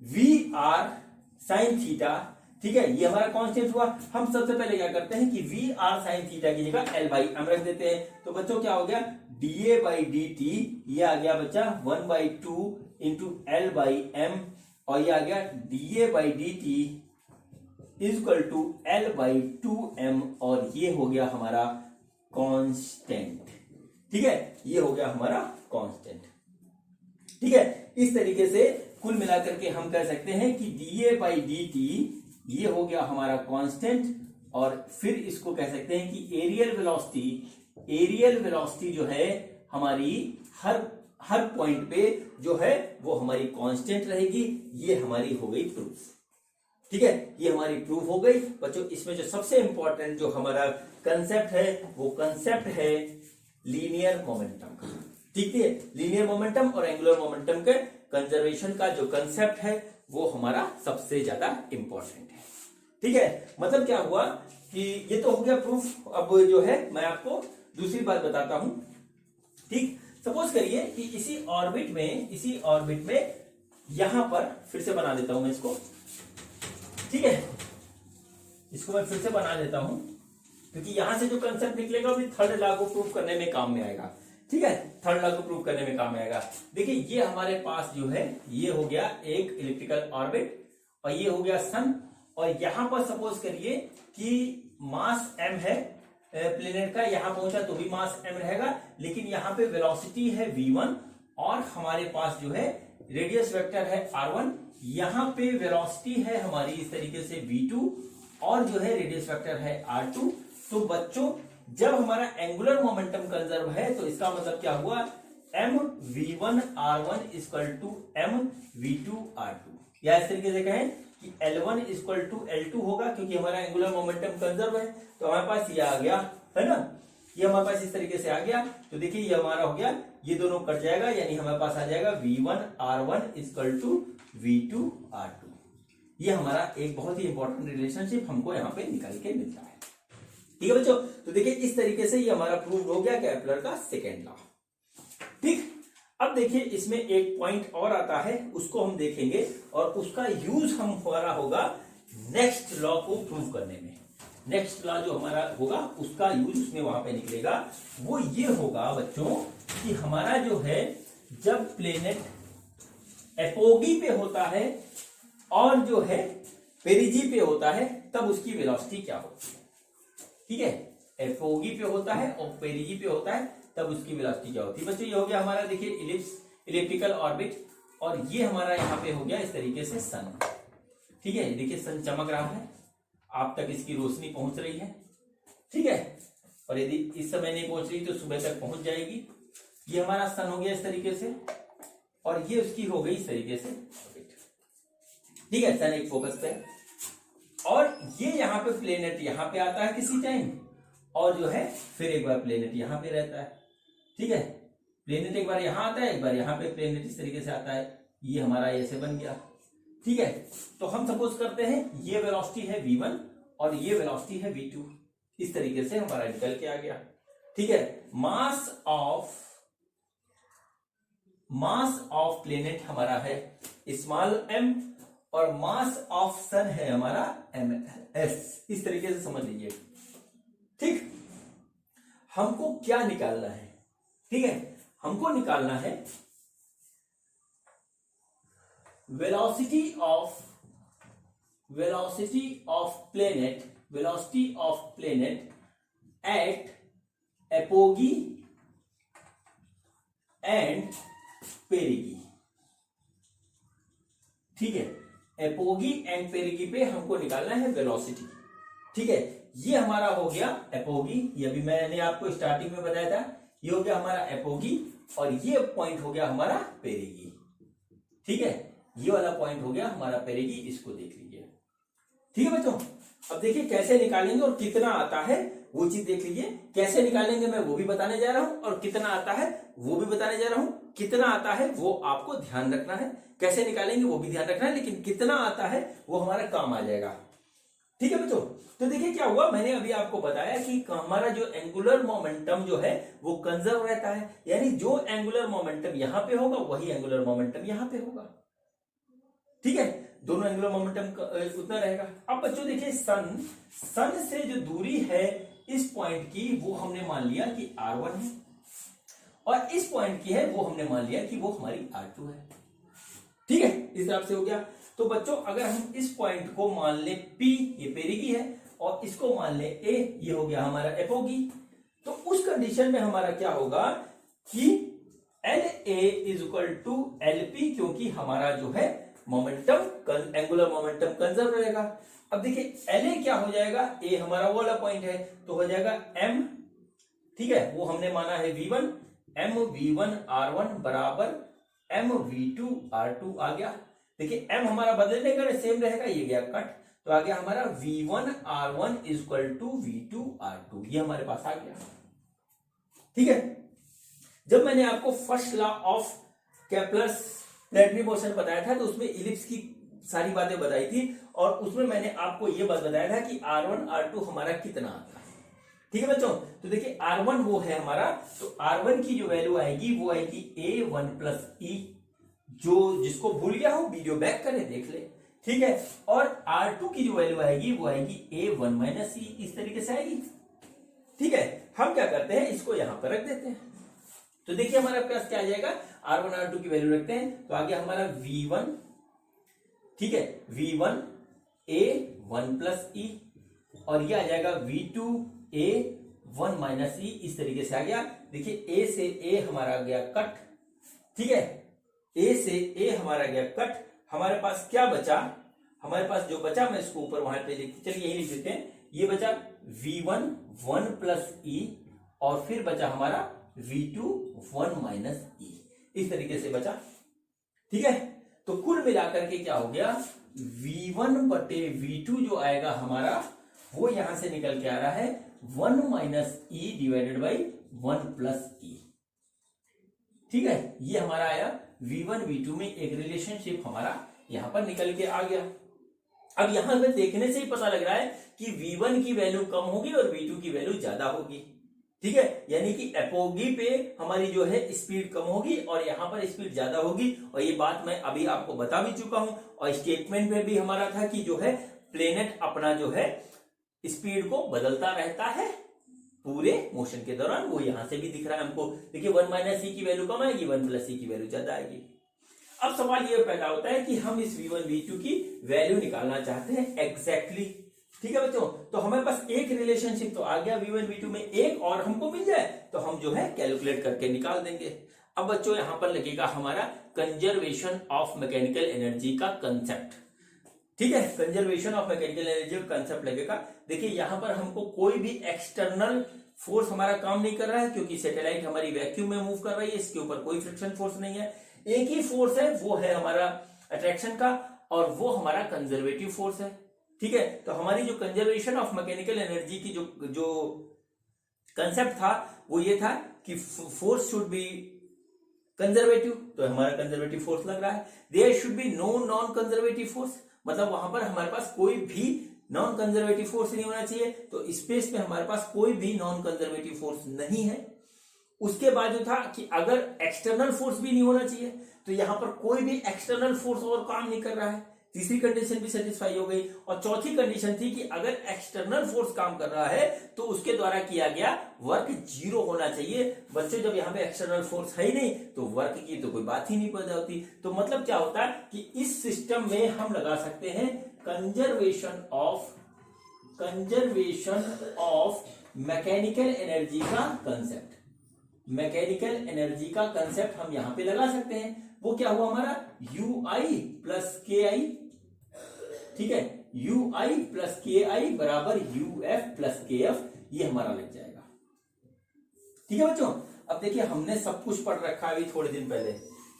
A: VR sin थीटा, ठीक है, ये हमारा कांस्टेंट हुआ। हम सबसे पहले क्या करते हैं कि VR sin थीटा की जगह L/m रख देते हैं। तो बच्चों क्या हो गया, dA/dt, ये आ गया बच्चा 1/2 इंटू L/m, और ये आ गया dA/dt इक्वल टू L/2m, और ये हो गया हमारा कांस्टेंट। ठीक है, ये हो गया हमारा कांस्टेंट। ठीक है, इस तरीके से कुल मिलाकर के हम कह सकते हैं कि dA/dt ये हो गया हमारा कांस्टेंट, और फिर इसको कह सकते हैं कि एरियल वेलोसिटी जो है हमारी हर पॉइंट पे जो है वो हमारी कांस्टेंट रहेगी। ये हमारी हो गई प्रूफ। ठीक है, ये हमारी प्रूफ हो गई बच्चों। इसमें जो सबसे इंपॉर्टेंट जो हमारा कंसेप्ट है वो कंसेप्ट है लीनियर मोमेंटम का। ठीक है, लीनियर मोमेंटम और एंगुलर मोमेंटम के कंजर्वेशन का जो कंसेप्ट है वो हमारा सबसे ज्यादा इंपॉर्टेंट है। ठीक है, मतलब क्या हुआ कि ये तो हो गया प्रूफ। अब जो है मैं आपको दूसरी बात बताता हूं। ठीक, सपोज करिए कि इसी ऑर्बिट में यहां पर फिर से बना देता हूं मैं इसको। ठीक है, इसको मैं फिर से बना देता हूं क्योंकि यहां से जो कंसेप्ट निकलेगा वो थर्ड लॉ को प्रूव करने में काम में आएगा। ठीक है, थर्ड लॉ को प्रूव करने में काम में आएगा। देखिए ये हमारे पास जो है ये हो गया एक इलेक्ट्रिकल ऑर्बिट और ये हो गया सन, और यहां पर सपोज करिए कि मास m है प्लेनेट का, यहां पहुंचा तो भी मास m रहेगा, लेकिन यहां पे वेलोसिटी है v1 और हमारे पास जो है रेडियस वेक्टर है r1, यहां पे वेलोसिटी है हमारी इस तरीके से v2 और जो है रेडियस वेक्टर है r2। तो बच्चों जब हमारा एंगुलर मोमेंटम कंजर्व है तो इसका मतलब क्या हुआ, m v1 r1 equal to m v2 r2, या इस तरीके से कहें कि L1 इक्वल टू L2 होगा क्योंकि हमारा एंगुलर मोमेंटम कंजर्व है। तो हमारे पास ये आ गया है ना, ये हमारे पास इस तरीके से आ गया। तो देखिए ये हमारा हो गया, ये दोनों कट जाएगा, यानी हमारे पास आ जाएगा v1 r1 equal to v2 r2। ये हमारा एक बहुत ही इंपॉर्टेंट रिलेशनशिप हमको यहाँ पे निकल के मिलता है। ठीक है बच्चों, तो देखिए इस तरीके से ये हमारा प्रूव हो गया केपलर का सेकेंड लॉ। ठीक, अब देखिए इसमें एक पॉइंट और आता है, उसको हम देखेंगे और उसका यूज हमारा होगा नेक्स्ट लॉ को प्रूव करने में। नेक्स्ट लॉ जो हमारा होगा उसका यूज उसमें वहां पे निकलेगा, वो ये होगा बच्चों कि हमारा जो है जब प्लेनेट एपोगी पे होता है और जो है पेरिजी पे होता है तब उसकी वेलोसिटी क्या होती है। ठीक है, एपोगी पे होता है और पेरिजी पे होता है तब उसकी वेलोसिटी क्या होती है। बच्चों ये हो गया हमारा, देखिए इलिप्टिकल ऑर्बिट, और ये हमारा यहाँ पे हो गया इस तरीके से सन। ठीक है, देखिए सन चमक रहा है, आप तक इसकी रोशनी पहुंच रही है। ठीक है, और यदि इस समय नहीं पहुंच रही तो सुबह तक पहुंच जाएगी। ये हमारा सन हो गया इस तरीके से और ये उसकी हो गई इस तरीके से ऑर्बिट। ठीक है, सन एक फोकस पे है और ये यहाँ पे प्लेनेट यहाँ पे आता है किसी टाइम, और जो है फिर एक बार प्लेनेट यहाँ पे रहता है। ठीक है, प्लेनेट एक बार यहाँ आता है, एक बार यहाँ पे प्लेनेट इस तरीके से आता है। ये हमारा ऐसे बन गया। ठीक है, तो हम सपोज करते हैं ये वेलोसिटी है v1 और ये वेलोसिटी है v2, इस तरीके से हमारा निकल के आ गया। ठीक है, मास ऑफ प्लेनेट हमारा है स्मॉल m और मास ऑफ सन है हमारा ms, इस तरीके से समझ लीजिए। ठीक, हमको क्या निकालना है, ठीक है, हमको निकालना है velocity of planet at apogee and perigee। ठीक है, एपोगी एंड पेरिगी पे हमको निकालना है वेलोसिटी। ठीक है, ये हमारा हो गया एपोगी, ये भी मैंने आपको स्टार्टिंग में बताया था, ये हो गया हमारा एपोगी और ये पॉइंट हो गया हमारा पेरिगी। ठीक है, ये वाला पॉइंट हो गया हमारा पेरिगी, इसको देख लीजिए। ठीक है बच्चों, अब देखिए कैसे निकालेंगे और कितना आता है वो चीज देख लीजिए। कैसे निकालेंगे मैं वो भी बताने जा रहा हूं और कितना आता है वो भी बताने जा रहा हूं। कितना आता है वो आपको ध्यान रखना है, कैसे निकालेंगे वो भी ध्यान रखना है, लेकिन कितना आता है वो हमारा काम आ जाएगा। ठीक है बच्चों, तो देखिए क्या हुआ, मैंने अभी आपको बताया कि हमारा जो एंगुलर मोमेंटम जो है वो कंजर्व रहता है, यानी जो एंगुलर मोमेंटम यहां पे होगा वही एंगुलर मोमेंटम यहां पे होगा। ठीक है, दोनों एंगुलर मोमेंटम उतना रहेगा। अब बच्चों देखिए सन से जो दूरी है इस पॉइंट की वो हमने मान लिया कि r1 है और इस पॉइंट की है वो हमने मान लिया कि वो हमारी r2 है। ठीक है, इस हिसाब से हो गया। तो बच्चों अगर हम इस पॉइंट को मान ले P, ये पेरिगी है, और इसको मान ले A, ये हो गया हमारा एपोगी, तो उस कंडीशन में हमारा क्या होगा कि LA is equal to LP, क्योंकि हमारा जो है मोमेंटम एंगुलर मोमेंटम कंजर्व रहेगा। अब देखिए LA क्या हो जाएगा, A हमारा वो वाला पॉइंट है तो हो जाएगा M। ठीक है, वो हमने माना है v1, m v1 r1 बराबर m v2 r2 आ गया। देखिए m हमारा बदलने का सेम रहेगा, ये गया कट, तो आ गया हमारा v1 r1 equal to v2 r2, ये हमारे पास आ गया। ठीक है, जब मैंने आपको first law of Kepler's planetary motion बताया था तो उसमें इलिप्स की सारी बातें बताई थी और उसमें मैंने आपको ये बात बताया था कि R1 R2 हमारा कितना आता है। ठीक है बच्चों, तो देखिए R1 वो है हमारा, तो R1 की जो वैल्यू आएगी वो आएगी A1 प्लस E, जो जिसको भूल गया हो वीडियो बैक करे देख ले। ठीक है, और R2 की जो वैल्यू आएगी वो आएगी A1 माइनस E, इस तरीके से आएगी। ठीक है, हम क्या करते हैं, इसको यहां पर रख देते हैं। तो देखिए हमारे पास क्या आ जाएगा, R1 R2 की वैल्यू रखते हैं, तो आ गया हमारा V1, ठीक है, V1 A1 प्लस E, और ये आ जाएगा V2 A1 माइनस E, इस तरीके से आ गया। देखिए A से A हमारा आ गया कट, ठीक है, A से A हमारा गया कट। हमारे पास क्या बचा, हमारे पास जो बचा, मैं इसको ऊपर वहां पे चलिए यही लिख देते हैं, ये बचा V1 1 प्लस E, और फिर बचा हमारा V2 1 माइनस E, इस तरीके से बचा। ठीक है, तो कुल मिलाकर के क्या हो गया, V1 बटे V2 जो आएगा हमारा, वो यहां से निकल के आ रहा है 1 minus E divided by 1 plus E। ठीक है, ये हमारा आया V1 V2 में एक रिलेशनशिप हमारा यहां पर निकल के आ गया। अब यहां पर देखने से ही पता लग रहा है कि V1 की वैल्यू कम होगी और V2 की वैल्यू ज्यादा होगी। ठीक है, यानी कि एपोगी पे हमारी जो है स्पीड कम होगी और यहां पर स्पीड ज्यादा होगी, और ये बात मैं अभी आपको बता भी चुका हूं, और स्टेटमेंट में भी हमारा था कि जो है प्लेनेट अपना जो है स्पीड को बदलता रहता है पूरे मोशन के दौरान, वो यहां से भी दिख रहा है हमको। देखिए 1 माइनस E की वैल्यू कम आएगी, 1 प्लस E की वैल्यू ज्यादा आएगी। अब सवाल ये पैदा होता है कि हम इस V1 V2 की वैल्यू निकालना चाहते हैं एग्जैक्टली। ठीक है बच्चों, तो हमारे पास एक रिलेशनशिप तो आ गया V1 V2 में, एक और हमको मिल जाए तो हम जो है कैलकुलेट करके निकाल देंगे। अब बच्चों यहां पर लगेगा हमारा कंजर्वेशन ऑफ मैकेनिकल एनर्जी का कंसेप्ट। ठीक है, कंजर्वेशन ऑफ मैकेनिकल एनर्जी का कंसेप्ट लगेगा। देखिए यहां पर हमको कोई भी एक्सटर्नल फोर्स हमारा काम नहीं कर रहा है, क्योंकि सैटेलाइट हमारी वैक्यूम में मूव कर रही है, इसके ऊपर कोई फ्रिक्शन फोर्स नहीं है। एक ही फोर्स है, वो है हमारा अट्रैक्शन का, और वो हमारा कंजर्वेटिव फोर्स है। ठीक है, तो हमारी जो कंजर्वेशन ऑफ मैकेनिकल एनर्जी की जो कंसेप्ट था वो ये था कि फोर्स शुड बी कंजर्वेटिव, तो हमारा कंजर्वेटिव फोर्स लग रहा है। There should be no non conservative force, मतलब वहां पर हमारे पास कोई भी नॉन कंजर्वेटिव फोर्स नहीं होना चाहिए, तो स्पेस में हमारे पास कोई भी नॉन कंजर्वेटिव फोर्स नहीं है। उसके बाद जो था कि अगर एक्सटर्नल फोर्स भी नहीं होना चाहिए, तो यहां पर कोई भी एक्सटर्नल फोर्स और काम नहीं कर रहा है। तीसरी कंडीशन भी सेटिस्फाई हो गई, और चौथी कंडीशन थी कि अगर एक्सटर्नल फोर्स काम कर रहा है तो उसके द्वारा किया गया वर्क 0 होना चाहिए। बच्चों जब यहाँ पे एक्सटर्नल फोर्स है ही नहीं तो वर्क की तो कोई बात ही नहीं पैदा होती। तो मतलब क्या होता है कि इस सिस्टम में हम लगा सकते हैं कंजर्वेशन ऑफ मैकेनिकल एनर्जी का कंसेप्ट। मैकेनिकल एनर्जी का कंसेप्ट हम यहां पे लगा सकते हैं। वो क्या हुआ हमारा UI प्लस KI, ठीक है, UI प्लस KI बराबर UF प्लस KF, ये हमारा लग जाएगा। ठीक है बच्चों, अब देखिए हमने सब कुछ पढ़ रखा है अभी थोड़े दिन पहले।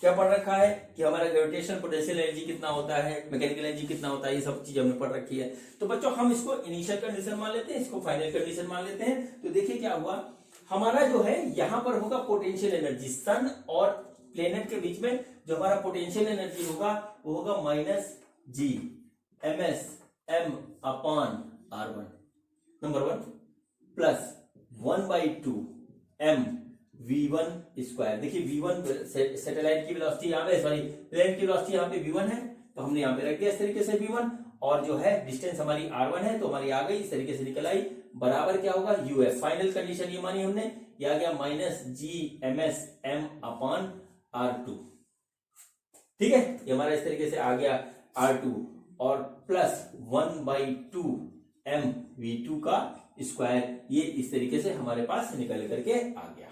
A: क्या पढ़ रखा है कि हमारा ग्रेविटेशनल पोटेंशियल एनर्जी कितना होता है, मैकेनिकल एनर्जी कितना होता है, ये सब चीज हमने पढ़ रखी है। तो बच्चों हम इसको इनिशियल कंडीशन मान लेते हैं, इसको फाइनल कंडीशन मान लेते हैं। तो देखिए क्या हुआ, हमारा जो है यहां पर होगा पोटेंशियल एनर्जी, सन और प्लेनेट के बीच में जो हमारा पोटेंशियल एनर्जी होगा वो होगा minus G ms m upon R1 number 1 plus 1/2 m V1 square. देखिए V1 सैटेलाइट की वेलोसिटी यहाँ पे, सॉरी प्लेनेट की वेलोसिटी यहाँ पे V1 है, तो हमने यहाँ पे रख दिया इस तरीके से V1, और जो है डिस्टेंस हमारी R1 है तो हमारी आ गई, इस तरीके से निकल आई, बराबर क्या होगा UF। फाइनल कंडीशन ये मानी हमने, ये आ गया minus G ms m upon R2। ठीक है, ये हमारा इस तरीके से आ गया R2, और प्लस 1/2 m V2 का स्क्वायर, ये इस तरीके से हमारे पास निकल करके आ गया।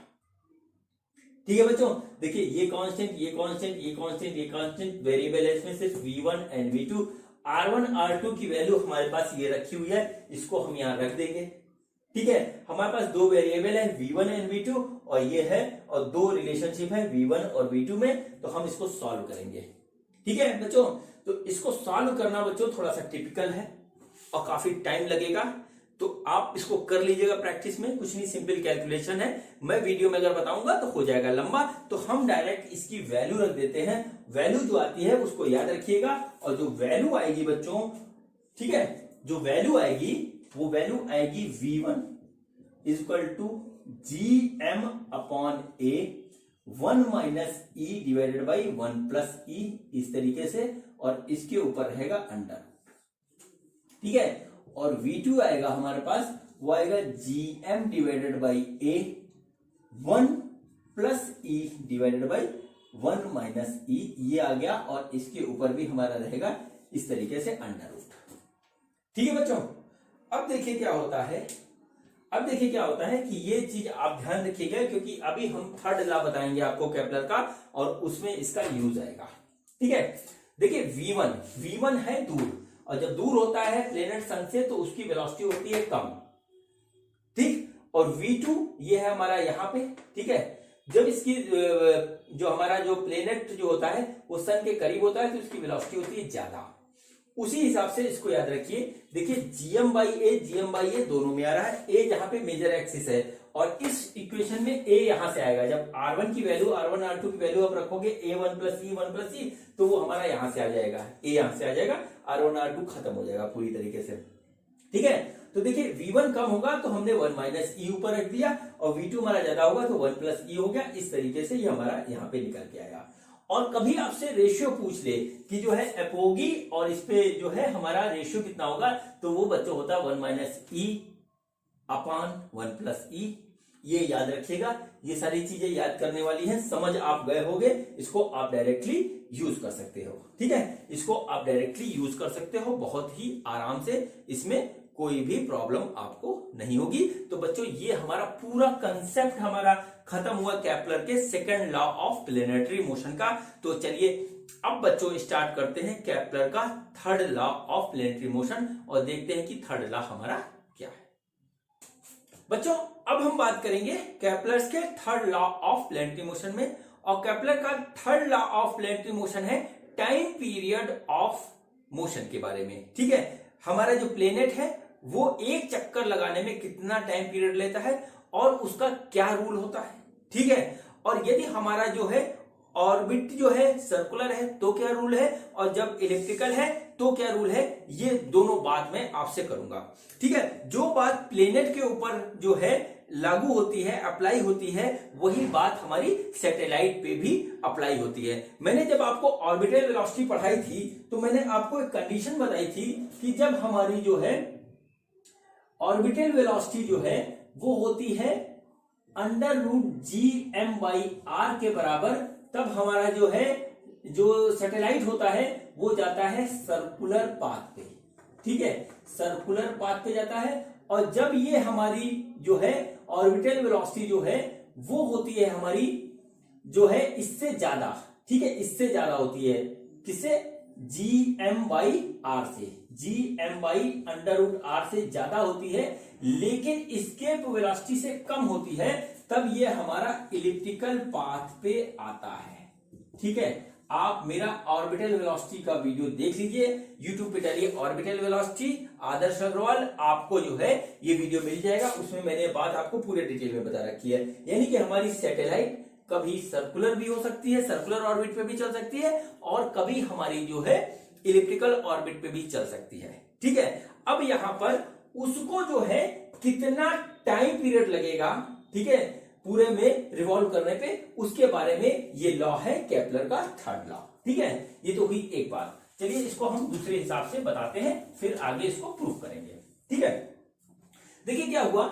A: ठीक है बच्चों, देखिए ये कांस्टेंट, ये कांस्टेंट, ये कांस्टेंट, ये कांस्टेंट वेरिएबल है, इसमें सिर्फ V1 and V2। R1 R2 की वैल्यू हमारे पास ये रखी हुई है, इसको हम यहां रख देंगे। ठीक है, हमारे पास दो वेरिएबल है V1 एंड V2, और ये है, और दो रिलेशनशिप है V1 और V2 में, तो हम इसको सॉल्व करेंगे। ठीक है बच्चों, तो इसको सॉल्व करना बच्चों थोड़ा सा टिपिकल है और काफी टाइम लगेगा। तो आप इसको कर लीजिएगा प्रैक्टिस में, कुछ नहीं, सिंपल कैलकुलेशन है। मैं वीडियो में अगर बताऊंगा तो हो जाएगा लंबा, तो हम डायरेक्ट इसकी वैल्यू रख देते हैं। वैल्यू जो आती है उसको याद रखिएगा, और जो वैल्यू आएगी बच्चों, ठीक है, जो वैल्यू आएगी वो वैल्यू आएगी V1 is equal to GM upon A 1 minus E divided by 1 plus E, इस तरीके से, और इसके ऊपर रहेगा अंडर, ठीक है। और V2 आएगा हमारे पास, वो आएगा GM divided by A 1 plus E divided by 1 minus E, ये आ गया, और इसके ऊपर भी हमारा रहेगा इस तरीके से अंडर रूट, ठीक है बच्चों। अब देखिए क्या होता है, अब देखिए क्या होता है कि ये चीज आप ध्यान रखिएगा, क्योंकि अभी हम थर्ड लॉ बताएंगे आपको केपलर का, और उसमें इसका यूज आएगा, ठीक है। देखिए V1 है दूर, और जब दूर होता है प्लेनेट सन से तो उसकी वेलोसिटी होती है कम, ठीक। और V2 ये है हमारा यहाँ पे, ठीक है। जब इसकी जो हमारा जो प्लेनेट जो होता है वो सन के करीब होता है तो इसकी वेलोसिटी होती है ज्यादा। उसी हिसाब से इसको याद रखिए। देखिए GM बाई ए दोनों में आ रहा है, ए जहां पे मेजर एक्सिस है, और इस इक्वेशन में ए यहां से आएगा। जब R1 की वैल्यू, R1 R2 की वैल्यू आप रखोगे A1 प्लस E तो वो हमारा यहां से आ जाएगा, ए यहां से आ जाएगा, R1 R2 खत्म हो जाएगा पूरी तरीके से, ठीक है। तो देखिए V1 कम होगा तो हमने 1 माइनस E ऊपर रख दिया, और V2 हमारा ज्यादा होगा तो 1 प्लस E हो गया। इस तरीके से ये हमारा यहाँ पे निकल के आया। और कभी आपसे रेशियो पूछ ले कि जो है एपोगी और इस पे जो है हमारा रेशियो कितना होगा, तो वो बच्चों होता है 1 minus E upon 1 plus E। ये याद रखिएगा, ये सारी चीजें याद करने वाली हैं, समझ आप गए होंगे, इसको आप डायरेक्टली यूज कर सकते हो, ठीक है। इसको आप डायरेक्टली यूज कर सकते हो बहुत ही आराम से, इसमें कोई भी प्रॉब्लम आपको नहीं होगी। तो बच्चों ये हमारा पूरा कंसेप्ट हमारा खत्म हुआ केपलर के second law of planetary motion का। तो चलिए अब बच्चों स्टार्ट करते हैं केपलर का third law of planetary motion, और देखते हैं कि थर्ड लॉ हमारा क्या है। बच्चों अब हम बात करेंगे केपलर्स के third law of planetary motion में, और केपलर का third law of planetary motion है टाइम पीरियड ऑफ मोशन के बारे में, ठीक है। हमारा जो प्लेनेट है वो एक चक्कर लगाने में कितना टाइम पीरियड लेता है और उसका क्या रूल होता है, ठीक है। और यदि हमारा जो है ऑर्बिट जो है सर्कुलर है तो क्या रूल है, और जब इलिप्टिकल है तो क्या रूल है, ये दोनों बात मैं आपसे करूंगा, ठीक है। जो बात प्लेनेट के ऊपर जो है लागू होती है, अप्लाई होती है, वही बात हमारी सैटेलाइट पे भी अप्लाई होती है। मैंने जब आपको ऑर्बिटल वेलोसिटी पढ़ाई थी तो मैंने आपको एक कंडीशन बताई थी कि जब हमारी जो है ऑर्बिटल वेलोसिटी जो है वो होती है under root GM by R के बराबर, तब हमारा जो है जो सैटेलाइट होता है वो जाता है सर्कुलर पाथ पे, ठीक है, सर्कुलर पाथ पे जाता है। और जब ये हमारी जो है ऑर्बिटल वेलोसिटी जो है वो होती है हमारी जो है इससे ज्यादा, ठीक है, इससे ज्यादा होती है, किससे, GM बाई R से, GM by under root R से ज्यादा होती है, लेकिन एस्केप वेलोसिटी से कम होती है, तब ये हमारा इलिप्टिकल पाथ पे आता है, ठीक है। आप मेरा ऑर्बिटल वेलोसिटी का वीडियो देख लीजिए, YouTube पे डालिए ऑर्बिटल वेलोसिटी आदर्श अग्रवाल, आपको जो है ये वीडियो मिल जाएगा। उसमें मैंने बात आपको पूरे डिटेल में बता रखी है, यानी कि हमारी सैटेलाइट कभी सर्कुलर भी हो सकती है, सर्कुलर ऑर्बिट पे भी चल सकती है, और कभी हमारी जो है इलिप्टिकल ऑर्बिट पे भी चल सकती है, ठीक है। अब यहां पर उसको जो है कितना टाइम पीरियड लगेगा, ठीक है, पूरे में रिवॉल्व करने पे, उसके बारे में ये लॉ है केपलर का थर्ड लॉ, ठीक है। ये तो हुई एक बात। चलिए इसको हम दूसरे हिसाब से बताते हैं, फिर आगे इसको प्रूव करेंगे, ठीक है। देखिए क्या हुआ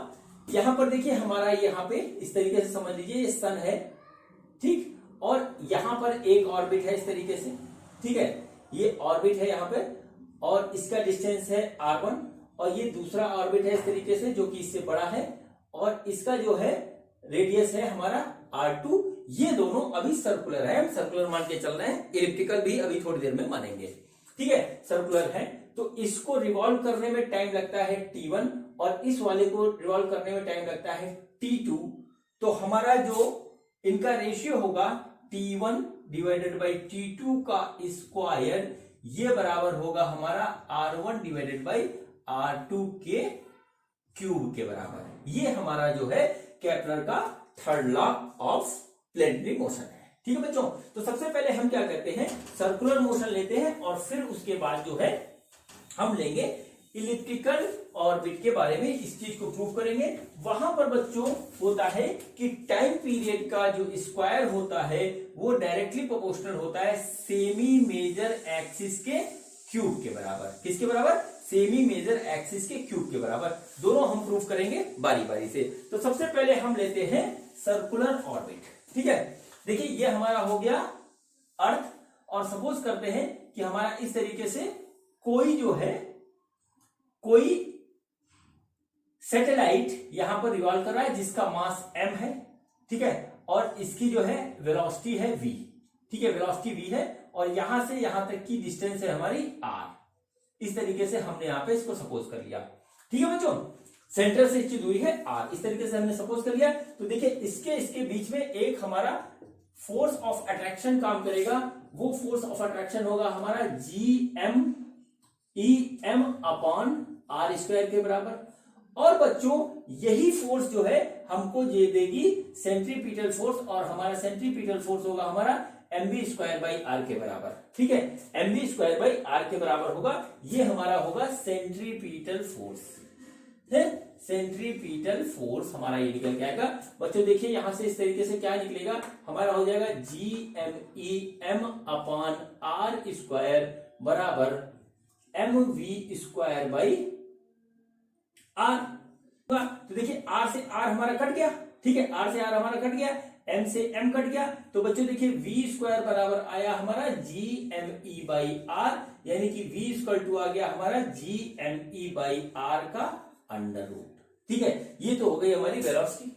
A: यहां पर, देखिए हमारा यहां पे इस तरीके से समझ लीजिए ये सन है, ठीक, और यहां पर एक ऑर्बिट है इस तरीके से, ठीक है, ये ऑर्बिट है यहां पे, और इसका डिस्टेंस है R1, और ये दूसरा ऑर्बिट है इस तरीके से जो कि इससे बड़ा है, और इसका जो है रेडियस है हमारा R2। ये दोनों अभी सर्कुलर है, हम सर्कुलर मान के चल रहे हैं, इलिप्टिकल भी अभी थोड़ी देर में मानेंगे, ठीक है, सर्कुलर है। तो इसको रिवॉल्व करने में टाइम लगता है T1, और इस वाले को रिवॉल्व करने में टाइम लगता है T2। तो हमारा जो इनका रेशियो होगा T1 डिवाइडेड बाई T2 का स्क्वायर, ये बराबर होगा हमारा R1 डिवाइडेड बाई R2 के क्यूब के बराबर। ये हमारा जो है केपलर का third law of planetary motion है। ठीक है बच्चों, तो सबसे पहले हम क्या करते हैं, सर्कुलर मोशन लेते हैं और फिर उसके बाद जो है हम लेंगे इलिप्टिकल ऑर्बिट के बारे में, इस चीज को प्रूव करेंगे। वहां पर बच्चों होता है कि टाइम पीरियड का जो स्क्वायर होता है वो डायरेक्टली प्रोपोर्शनल होता है सेमी मेजर एक्सिस के क्यूब के बराबर। किसके बराबर? सेमी मेजर एक्सिस के क्यूब के बराबर। दोनों हम प्रूव करेंगे बारी बारी से। तो सबसे पहले हम लेते हैं सर्कुलर ऑर्बिट। ठीक है, देखिए ये हमारा हो गया अर्थ, और सपोज करते हैं कि हमारा इस तरीके से कोई जो है, कोई सैटेलाइट यहां पर रिवॉल्व कर रहा है जिसका मास m है। ठीक है, और इसकी जो है वेलोसिटी है v। ठीक है, वेलोसिटी v है और यहां से यहां तक की डिस्टेंस है हमारी r। इस तरीके से हमने यहां पे इसको सपोज कर लिया। ठीक है बच्चों, सेंटर से इसकी दूरी है r, इस तरीके से हमने सपोज कर लिया। तो देखिए इसके बीच में एक हमारा फोर्स ऑफ अट्रैक्शन काम करेगा। वो फोर्स ऑफ अट्रैक्शन होगा हमारा GM EM upon r square के बराबर। और बच्चों यही फोर्स जो है हमको ये देगी सेंट्रीपिटल फोर्स, और हमारा सेंट्रीपिटल फोर्स होगा हमारा mv स्क्वायर बाई आर के बराबर। ठीक है, mv स्क्वायर बाई आर के बराबर होगा। ये हमारा होगा सेंट्रीपिटल फोर्स है। सेंट्रीपिटल फोर्स हमारा ये निकल के आएगा बच्चों। देखिए यहां से इस तरीके से क्या निकलेगा, हमारा हो जाएगा GMEM अपॉन आर स्क्वायर बराबर mv स्क्वायर बाई आर। तो देखिए r से r हमारा कट गया। ठीक है, r से r हमारा कट गया, m से m कट गया। तो बच्चों देखिए v स्क्वायर बराबर आया हमारा GME बाई आर, यानी कि v स्क्वायर टू आ गया हमारा GME बाई आर का अंडर रूट। ठीक है, ये तो हो गई हमारी वेलोसिटी।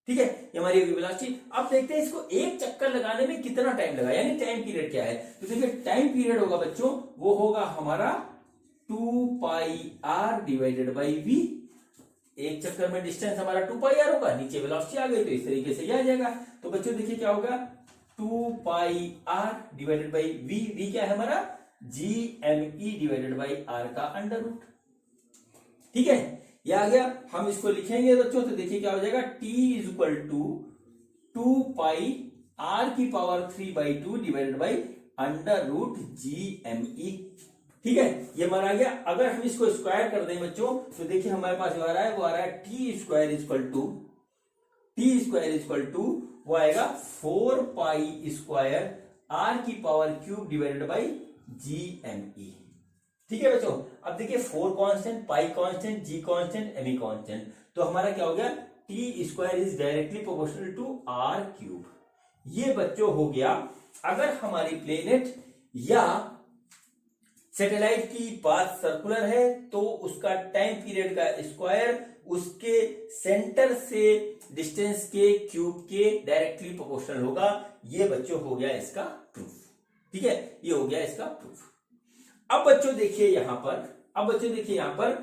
A: ठीक है, ये हमारी वेलोसिटी। अब देखते हैं इसको एक चक्कर लगाने में कितना टाइम लगा, यानी टाइम पीरियड क्या है। तो देखिए टाइम पीरियड होगा बच्चों, वो होगा हमारा 2 pi r divided by v। एक चक्कर में डिस्टेंस हमारा 2 पाई r होगा, नीचे वेलोसिटी आ गई तो इस तरीके से ये आ जाएगा। तो बच्चों देखिए क्या होगा, 2 pi r divided by v। v क्या है हमारा? GME डिवाइडेड बाई r का अंडर रूट। ठीक है, ये आ गया। हम इसको लिखेंगे बच्चों, तो देखिए क्या हो जाएगा, t is equal to 2 pi r की power 3/2 divided by under root GME। ठीक है, ये हमारा आ गया। अगर हम इसको स्क्वायर कर दें बच्चों, तो देखिए हमारे पास जो आ रहा है वो आ रहा है टी स्क्वायर इक्वल टू वो आएगा 4 पाई स्क्वायर r की power cube divided by GME। ठीक है बच्चों, अब देखिए 4 constant, pi constant, g constant, me constant, तो हमारा क्या हो गया, T square is directly proportional to r cube. ये बच्चों हो गया अगर हमारी प्लेनेट या सैटेलाइट की पाथ सर्कुलर है तो उसका टाइम पीरियड का स्क्वायर उसके सेंटर से डिस्टेंस के क्यूब के डायरेक्टली प्रोपोर्शनल होगा। ये बच्चों हो गया इसका प्रूफ। ठीक है, ये हो गया इसका प्रूफ। अब बच्चों देखिए यहां पर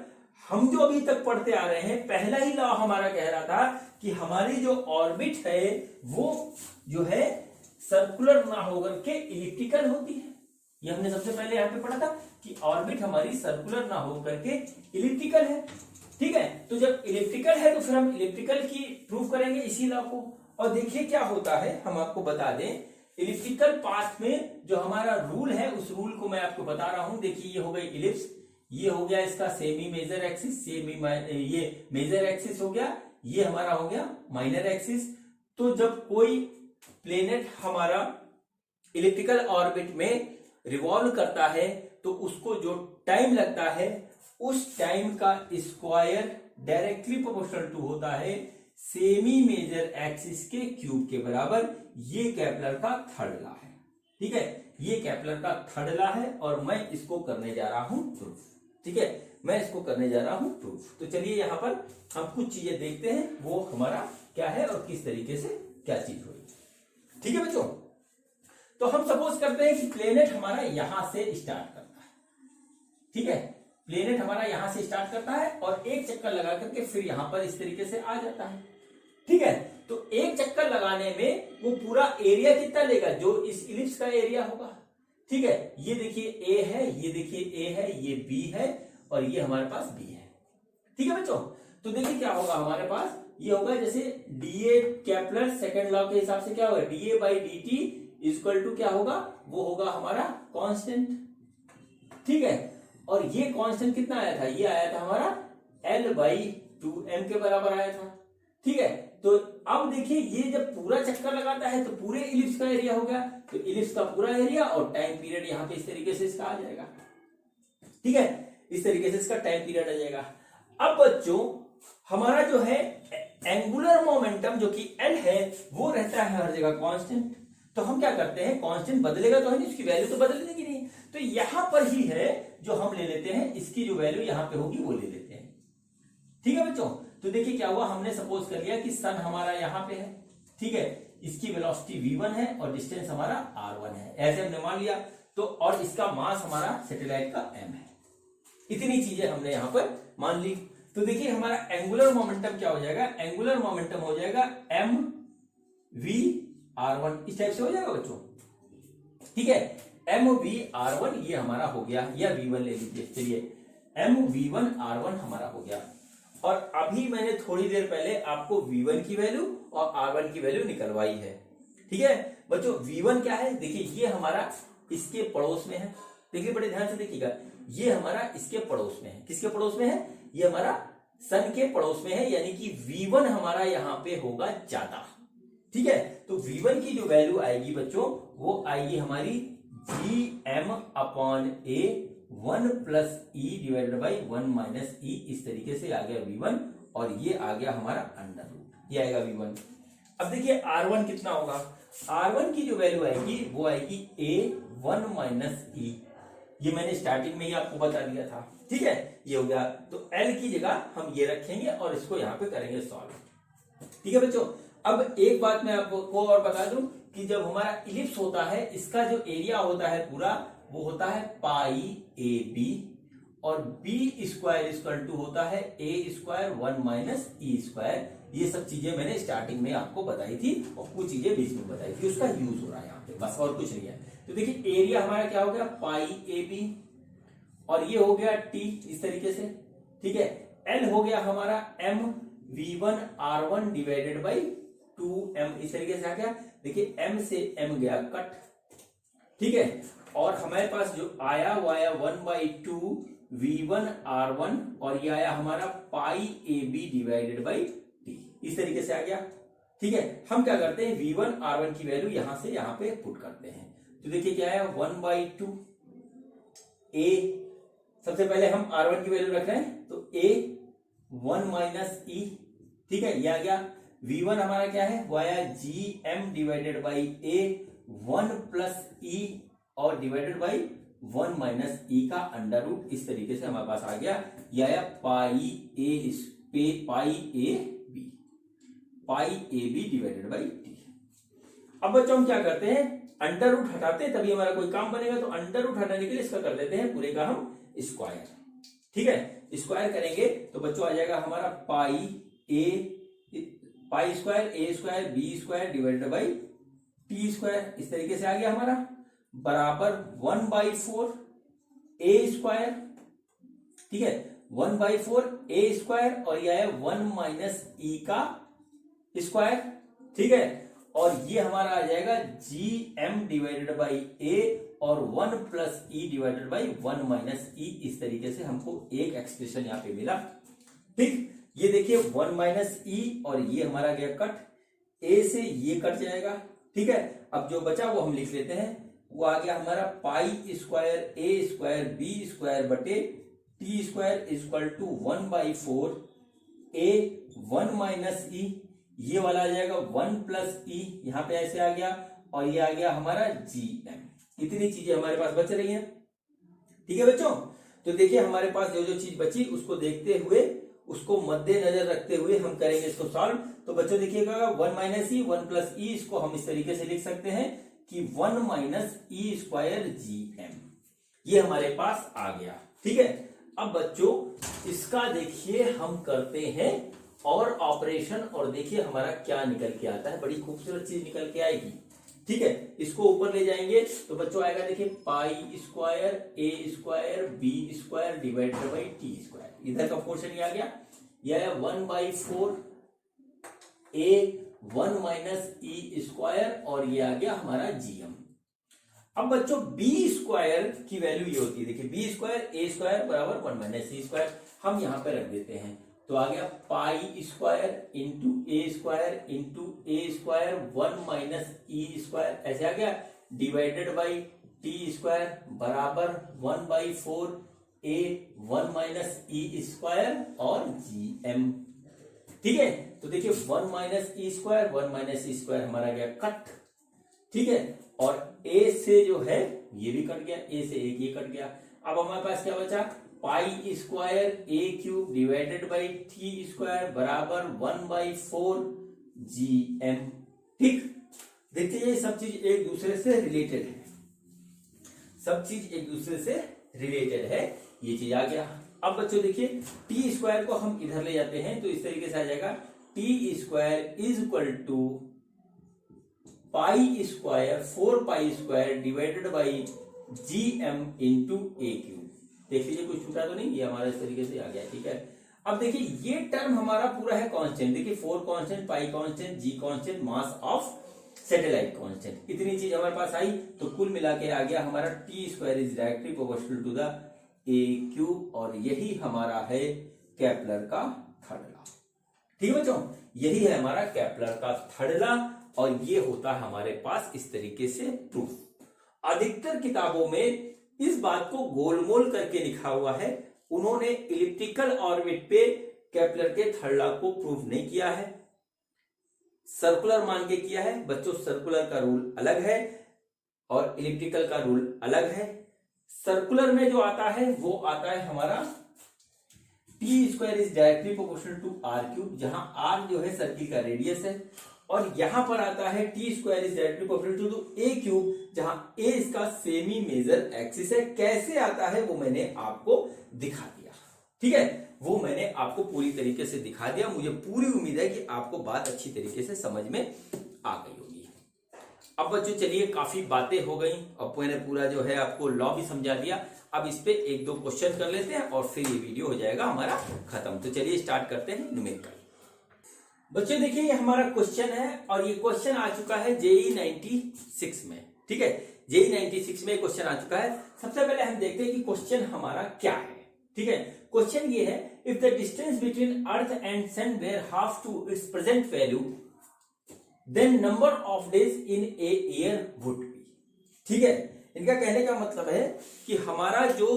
A: हम जो अभी तक पढ़ते आ रहे हैं, पहला ही लॉ हमारा कह रहा था कि हमारी जो ऑर्बिट है वो जो है सर्कुलर ना होकर के इलिप्टिकल होती है। ये हमने सबसे पहले यहां पे पढ़ा था कि ऑर्बिट हमारी सर्कुलर ना होकर के इलिप्टिकल है। ठीक है, तो जब इलिप्टिकल है तो फिर हम इलिप्टिकल की प्रूफ करेंगे इसी लॉ को। और देखिए क्या होता है, हम आपको बता दें, इलिप्टिकल पाथ में जो हमारा रूल है उस रूल को मैं आपको बता रहा हूं। देखिए ये हो गई इलिप्स, ये हो गया इसका सेमी मेजर एक्सिस, ये मेजर एक्सिस हो गया, ये हमारा हो गया माइनर एक्सिस। तो जब कोई प्लेनेट हमारा इलिप्टिकल ऑर्बिट में रिवॉल्व करता है तो उसको जो टाइम लगता है उस टाइम का स्क्वायर डायरेक्टली प्रोपोर्शनल टू होता है सेमी मेजर एक्सिस के क्यूब के बराबर। ये केपलर का थर्ड लॉ है। ठीक है, ये केपलर का थर्ड लॉ है और मैं इसको करने जा रहा हूं प्रूफ। ठीक है, मैं इसको करने जा रहा हूं प्रूफ। तो चलिए यहां पर हम कुछ चीजें देखते हैं वो हमारा क्या है और किस तरीके से क्या चीज हुई। ठीक है बच्चों, तो हम सपोज करते हैं कि प्लेनेट हमारा यहां से स्टार्ट करता है। ठीक है, प्लेनेट हमारा यहां से स्टार्ट करता है और एक चक्कर लगा करके फिर यहां पर इस तरीके से आ जाता है। ठीक है, तो एक चक्कर लगाने में वो पूरा एरिया कितना लेगा, जो इस इलिप्स का एरिया होगा। ठीक है, ये देखिए ए है, ये देखिए ए है, ये बी है और ये हमारे पास बी है। ठीक है बच्चों, तो देखिए क्या होगा हमारे पास, ये होगा जैसे डीए केपलर सेकंड लॉ के हिसाब से क्या होगा, d a by d t equal to क्या होगा, वो होगा हमारा कांस्टेंट। ठीक है, और ये कांस्टेंट कितना आया था, ये आया था हमारा L बाई 2m के बराबर आया था। ठीक है, तो अब देखिए ये जब पूरा चक्कर लगाता है तो पूरे इलिप्स का एरिया हो गया, तो इलिप्स का पूरा एरिया और टाइम पीरियड यहाँ पे इस तरीके से इसका आ जाएगा। ठीक है, इस तरीके से इसका टाइम पीरियड आ जाएगा। अब बच्चों हमारा जो है एंगुलर मोमेंटम जो कि L है वो रहता है हर जगह कांस्टेंट। तो हम क्या करते हैं, कांस्टेंट बदलेगा तो है नहीं, उसकी वैल्यू तो बदलने की नहीं, तो यहां पर ही है जो हम ले लेते हैं, इसकी जो वैल्यू यहां पे होगी वो ले लेते हैं। ठीक है बच्चों, तो देखिए क्या हुआ, हमने सपोज कर लिया कि सन हमारा यहां पे है। ठीक है, इसकी वेलोसिटी v1 है और डिस्टेंस हमारा r1 है, ऐसे हमने मान लिया। तो और इसका मास हमारा सैटेलाइट का m है। इतनी चीजें हमने यहां पर मान ली। तो देखिए हमारा एंगुलर मोमेंटम क्या हो जाएगा, एंगुलर मोमेंटम हो जाएगा m v r1, इस टाइप से हो जाएगा बच्चों। ठीक है, m v r1 ये हमारा हो गया, या v1 ले लीजिए, चलिए m v1 r1 हमारा हो गया। और अभी मैंने थोड़ी देर पहले आपको v1 की वैल्यू और r1 की वैल्यू निकलवाई है। ठीक है बच्चों, v1 क्या है, देखिए ये हमारा इसके पड़ोस में है। देखिए बड़े ध्यान से देखिएगा, ये हमारा इसके पड़ोस में है। किसके पड़ोस में है, ये हमारा सन के पड़ोस में है, यानी कि v1 हमारा यहाँ पे होगा ज्यादा। ठीक है, तो v1 की जो वैल्यू आएगी बच्चों वो आएगी हमारी gm upon a 1 plus e divided by 1 minus e, इस तरीके से आ गया v1, और ये आ गया हमारा अंडर रूट, ये आएगा v1। अब देखिए r1 कितना होगा, r1 की जो वैल्यू आएगी वो आएगी a 1 माइनस e, ये मैंने स्टार्टिंग में ही आपको बता दिया था। ठीक है, ये हो गया, तो L की जगह हम ये रखेंगे और इसको यहाँ पे करेंगे सॉल्व। ठीक है बच्चों, अब एक बात मैं आपको और बता दूं कि जब हमारा इलिप्स होता है, इसका जो एरिया होता है पूरा वो होता है पाई ए बी, और बी स्क्वायर इक्वल टू होता है ए स्क्वायर 1 माइनस ई स्क्वायर। ये सब चीजें मैंने स्टार्टिंग में आपको बताई थी और कुछ चीजें बीच में बताई थी, उसका यूज हो रहा है यहाँ पे, बस और कुछ नहीं है। तो देखिए एरिया हमारा क्या हो गया, पाई ए बी, और ये हो गया टी, इस तरीके से। ठीक है, एल हो गया हमारा m v1 r1 divided by 2m, इस तरीके से आ गया। देखिए m से m गया कट। ठीक है, और हमारे पास जो आया वो आया 1/2 v1 r1, और ये आया हमारा pi a b divided by t, इस तरीके से आ गया। ठीक है, हम क्या करते हैं, v1 r1 की वैल्यू यहां से यहां पे पुट करते हैं। तो देखिए क्या आया, 1/2 a, सबसे पहले हम r1 की वैल्यू रख रहे हैं, तो a 1 माइनस e। ठीक है, ये आ गया। v1 हमारा क्या है, वो आया gm divided by a 1 plus e और डिवाइडेड बाई 1 माइनस e का अंडर रूट, इस तरीके से हमारे पास आ गया। ये आया pi a b divided by t. अब बच्चों हम क्या करते हैं, अंडर रूट हटाते हैं तभी हमारा कोई काम बनेगा, तो अंडर रूट हटाने के लिए इसका कर देते हैं पूरे का हम स्क्वायर। ठीक है, स्क्वायर करेंगे तो बच्चों आ जाएगा हमारा pi square A square B square divided by T square, इस तरीके से आ गया हमारा, बराबर 1/4 ए स्क्वायर। ठीक है, 1/4 ए स्क्वायर, और यह है 1 माइनस ई का स्क्वायर। ठीक है, और ये हमारा आ जाएगा gm डिवाइडेड बाई a और 1 plus e divided by 1 minus e, इस तरीके से हमको एक एक्सप्रेशन यहाँ पे मिला। ठीक, ये देखिए 1 माइनस ई, और ये हमारा गया कट, a से ये कट जाएगा। ठीक है, अब जो बचा वो हम लिख लेते हैं, वो आ गया हमारा पाई स्क्वायर ए स्क्वायर बी स्क्वायर बटे t square equal to 1/4 a 1 minus e, ये वाला आ जाएगा 1 प्लस ई, यहां पे ऐसे आ गया, और ये आ गया हमारा gm। इतनी चीजें हमारे पास बच रही हैं। ठीक है बच्चों, तो देखिए हमारे पास जो जो चीज बची उसको देखते हुए, उसको मद्देनजर रखते हुए हम करेंगे इसको सॉल्व। तो बच्चों देखिएगा 1 माइनस ई 1 प्लस ई, इसको हम इस तरीके से लिख सकते हैं कि 1 माइनस ई स्क्वायर gm, ये हमारे पास आ गया। ठीक है, अब बच्चों इसका देखिए हम करते हैं और ऑपरेशन, और देखिए हमारा क्या निकल के आता है, बड़ी खूबसूरत चीज निकल के आएगी। ठीक है, इसको ऊपर ले जाएंगे तो बच्चों आएगा देखिए pi square A square B square divided by T square, इधर का पोर्शन ही आ गया, यह है 1/4 a 1 माइनस ई स्क्वायर और ये आ गया हमारा gm। अब बच्चों बी स्क्वायर की वैल्यू ये होती है, देखिए बी स्क्वायर ए स्क्वायर बराबर 1 माइनस सी स्क्वायर, हम यहां पे रख देते हैं तो आ गया पाई स्क्वायर इंटू ए स्क्वायर 1 माइनस ई स्क्वायर, ऐसे आ गया, डिवाइडेड बाई टी स्क्वायर बराबर 1/4 ए 1 माइनस ई स्क्वायर और जी एम। ठीक है, तो देखिए 1 minus E square 1 minus E square हमारा गया कट, ठीक है, और ए से जो है ये भी कट गया, ए से एक ये कट गया। अब हमारे पास क्या बचा, पाई square A cube divided by T square बराबर 1/4 जी एम। ठीक, देखिए ये सब चीज एक दूसरे से रिलेटेड है, सब चीज एक दूसरे से रिलेटेड है, ये चीज आ गया। अब बच्चों देखिए टी स्क्वायर को हम इधर ले जाते हैं तो इस तरीके से आ जाएगा, T square is equal to pi square 4 pi square divided by G M into A cube. देख लीजिए कुछ छूटा तो नहीं, ये हमारा इस तरीके से आ गया। ठीक है, अब देखिए ये टर्म हमारा पूरा है कांस्टेंट, देखिए 4 constant, pi constant, G constant, mass of satellite constant, इतनी चीज हमारे पास आई तो कुल मिला के आ गया हमारा T square is directly proportional to the A cube, और यही हमारा है केपलर का थर्ड लॉ। ठीक है बच्चों, यही है हमारा केपलर का थर्ड लॉ, और ये होता है हमारे पास इस तरीके से प्रूफ। अधिकतर किताबों में इस बात को गोलमोल करके लिखा हुआ है, उन्होंने इलिप्टिकल ऑर्बिट पे केपलर के थर्ड लॉ को प्रूव नहीं किया है, सर्कुलर मान के किया है। बच्चों सर्कुलर का रूल अलग है और इलिप्टिकल का रूल अलग है। सर्कुलर में जो आता है वो आता है हमारा T square is directly proportional to R cube, जहां आर जो है सर्किल का रेडियस है, और यहां पर आता है T square is directly proportional to A cube, जहां ए इसका सेमी मेजर एक्सिस है। कैसे आता है वो मैंने आपको दिखा दिया, ठीक है, वो मैंने आपको पूरी तरीके से दिखा दिया। मुझे पूरी उम्मीद है कि आपको बात अच्छी तरीके से समझ में आ गई होगी। अब बच्चों चलिए काफी बातें हो गई, अब मैंने पूरा जो है आपको लॉ भी समझा दिया। अब इस पे एक दो क्वेश्चन कर लेते हैं और फिर ये वीडियो हो जाएगा हमारा खत्म। तो चलिए स्टार्ट करते हैं न्यूमेरिकल। बच्चों देखिए ये हमारा क्वेश्चन है और ये क्वेश्चन आ चुका है जेई 96 में। ठीक है, जेई 96 में क्वेश्चन आ चुका है। सबसे पहले हम देखते हैं कि क्वेश्चन हमारा क्या है। ठीक है, क्वेश्चन ये है, if the distance between earth and sun were half to its present value then number of days in a year would be. ठीक है, इनका कहने का मतलब है कि हमारा जो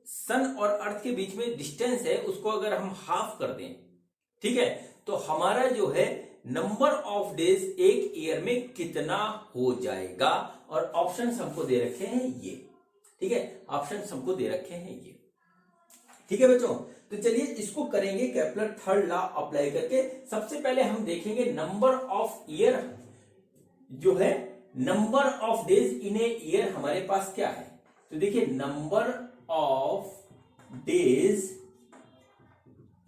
A: सन और अर्थ के बीच में डिस्टेंस है उसको अगर हम हाफ कर दें, ठीक है, तो हमारा जो है नंबर ऑफ डेज एक ईयर में कितना हो जाएगा। और ऑप्शन हमको दे रखे हैं ये, ठीक है, ऑप्शन हमको दे रखे हैं ये। ठीक है बच्चों, तो चलिए इसको करेंगे केपलर थर्ड लॉ अप्लाई करके। सबसे पहले हम देखेंगे नंबर ऑफ ईयर जो है, number of days in a year हमारे पास क्या है। तो देखिए number of days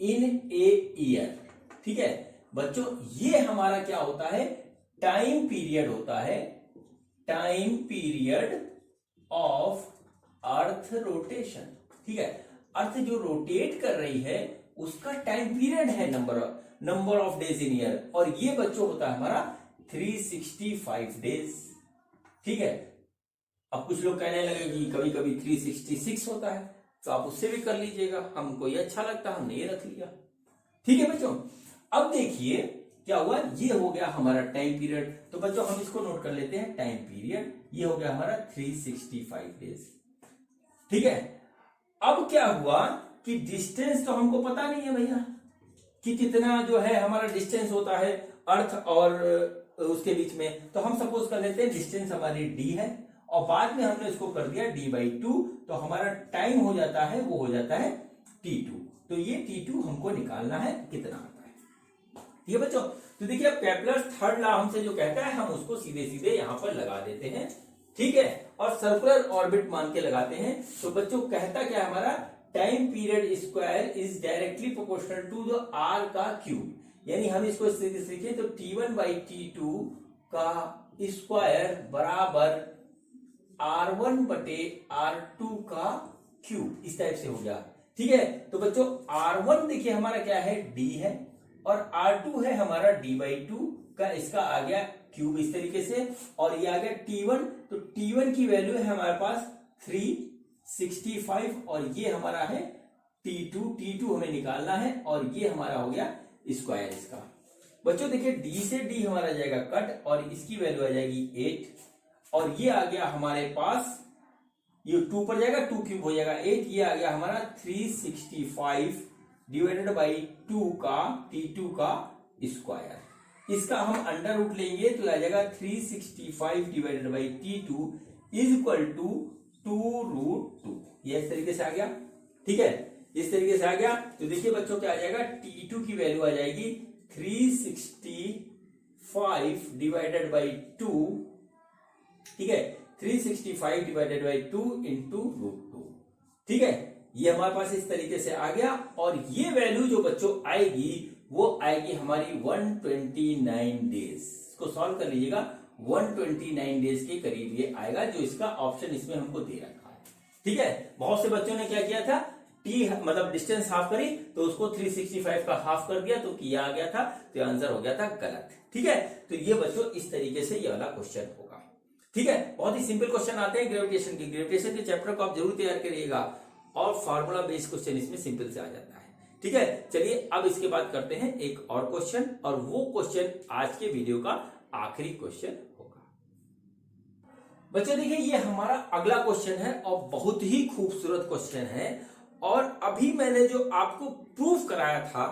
A: in a year, ठीक है बच्चों, ये हमारा क्या होता है, टाइम पीरियड होता है, time period of earth rotation. ठीक है, अर्थ जो रोटेट कर रही है उसका टाइम पीरियड है number of days in year, और ये बच्चों होता है हमारा 365 डेज। ठीक है, अब कुछ लोग कहने लगे कि कभी कभी 366 होता है, तो आप उससे भी कर लीजिएगा, हमको ये अच्छा लगता है हमने ये रख लिया। ठीक है बच्चों, अब देखिए क्या हुआ, ये हो गया हमारा टाइम पीरियड। तो बच्चों हम इसको नोट कर लेते हैं, टाइम पीरियड ये हो गया हमारा 365 डेज। ठीक है, अब क्या हुआ कि डिस्टेंस तो हमको पता नहीं है भैया कि कितना जो है हमारा डिस्टेंस होता है अर्थ और उसके बीच में। तो हम सपोज कर लेते हैं डिस्टेंस हमारी डी है और बाद में हमने इसको कर दिया d/2, तो हमारा टाइम हो जाता है वो हो जाता है t2। तो ये t2 हमको निकालना है कितना आता है। ठीक है बच्चों, तो देखिए अब केपलर थर्ड लॉ हमसे जो कहता है हम उसको सीधे सीधे यहां पर लगा देते हैं। ठीक है, और सर्कुलर ऑर्बिट मान के लगाते हैं। तो बच्चों कहता क्या है हमारा, time period square is directly proportional to the R का क्यूब, यानी हम इसको इस तरीके से लिखें तो t1/t2 का स्क्वायर बराबर R1/R2 का क्यूब, इस टाइप से हो गया। ठीक है, तो बच्चों R1 देखिए हमारा क्या है, D है, और R2 है हमारा D/2 का, इसका आ गया क्यूब इस तरीके से, और ये आ गया T1, तो T1 की वैल्यू है हमारे पास 365, और ये हमारा है T2 हमें निकालना है, और ये हमारा हो गया स्क्वायर इसका। बच्चों देखिए D से D हमारा जाएगा कट, और इसकी वैल्यू आ जाएगी 8, और ये आ गया हमारे पास, ये 2 पर जाएगा, 2 क्यूब हो जाएगा 8, ये आ गया हमारा 365 डिवाइडेड बाई 2 का T2 का स्क्वायर। इसका हम अंडर रूट लेंगे तो आ जाएगा 365 divided by T2 is equal to 2√2। ये इस तरीके से आ गया, ठीक है, इस तरीके से आ गया। तो देखिए बच्चों क्या आ जाएगा, T2 की वैल्यू आ जाएगी 365 डिवाइडेड बाई 2, ठीक है, 365 डिवाइडेड बाई 2 इंटू √2, ठीक है, ये हमारे पास इस तरीके से आ गया। और ये वैल्यू जो बच्चों आएगी वो आएगी हमारी 129 डेज। इसको सॉल्व कर लीजिएगा, 129 डेज के करीब ये आएगा, जो इसका ऑप्शन इसमें हमको दे रखा है, ठीक है। बहुत से बच्चों ने क्या किया था, टी मतलब डिस्टेंस हाफ करी तो उसको 365 का हाफ कर दिया तो किया आ गया था, तो आंसर हो गया था गलत, ठीक है। तो ये बच्चों इस तरीके से ये वाला क्वेश्चन होगा, ठीक है। बहुत ही सिंपल क्वेश्चन आते हैं ग्रेविटेशन के चैप्टर को आप जरूर तैयार करिएगा, और फार्मूला बेस्ड क्वेश्चन इसमें सिंपल से आ जाता है, ठीक है। चलिए अब इसके बाद करते हैं एक और क्वेश्चन, और वो क्वेश्चन आज के वीडियो का आखिरी क्वेश्चन होगा। बच्चों देखिए ये हमारा अगला क्वेश्चन है, और बहुत ही खूबसूरत क्वेश्चन है, और अभी मैंने जो आपको प्रूफ कराया था,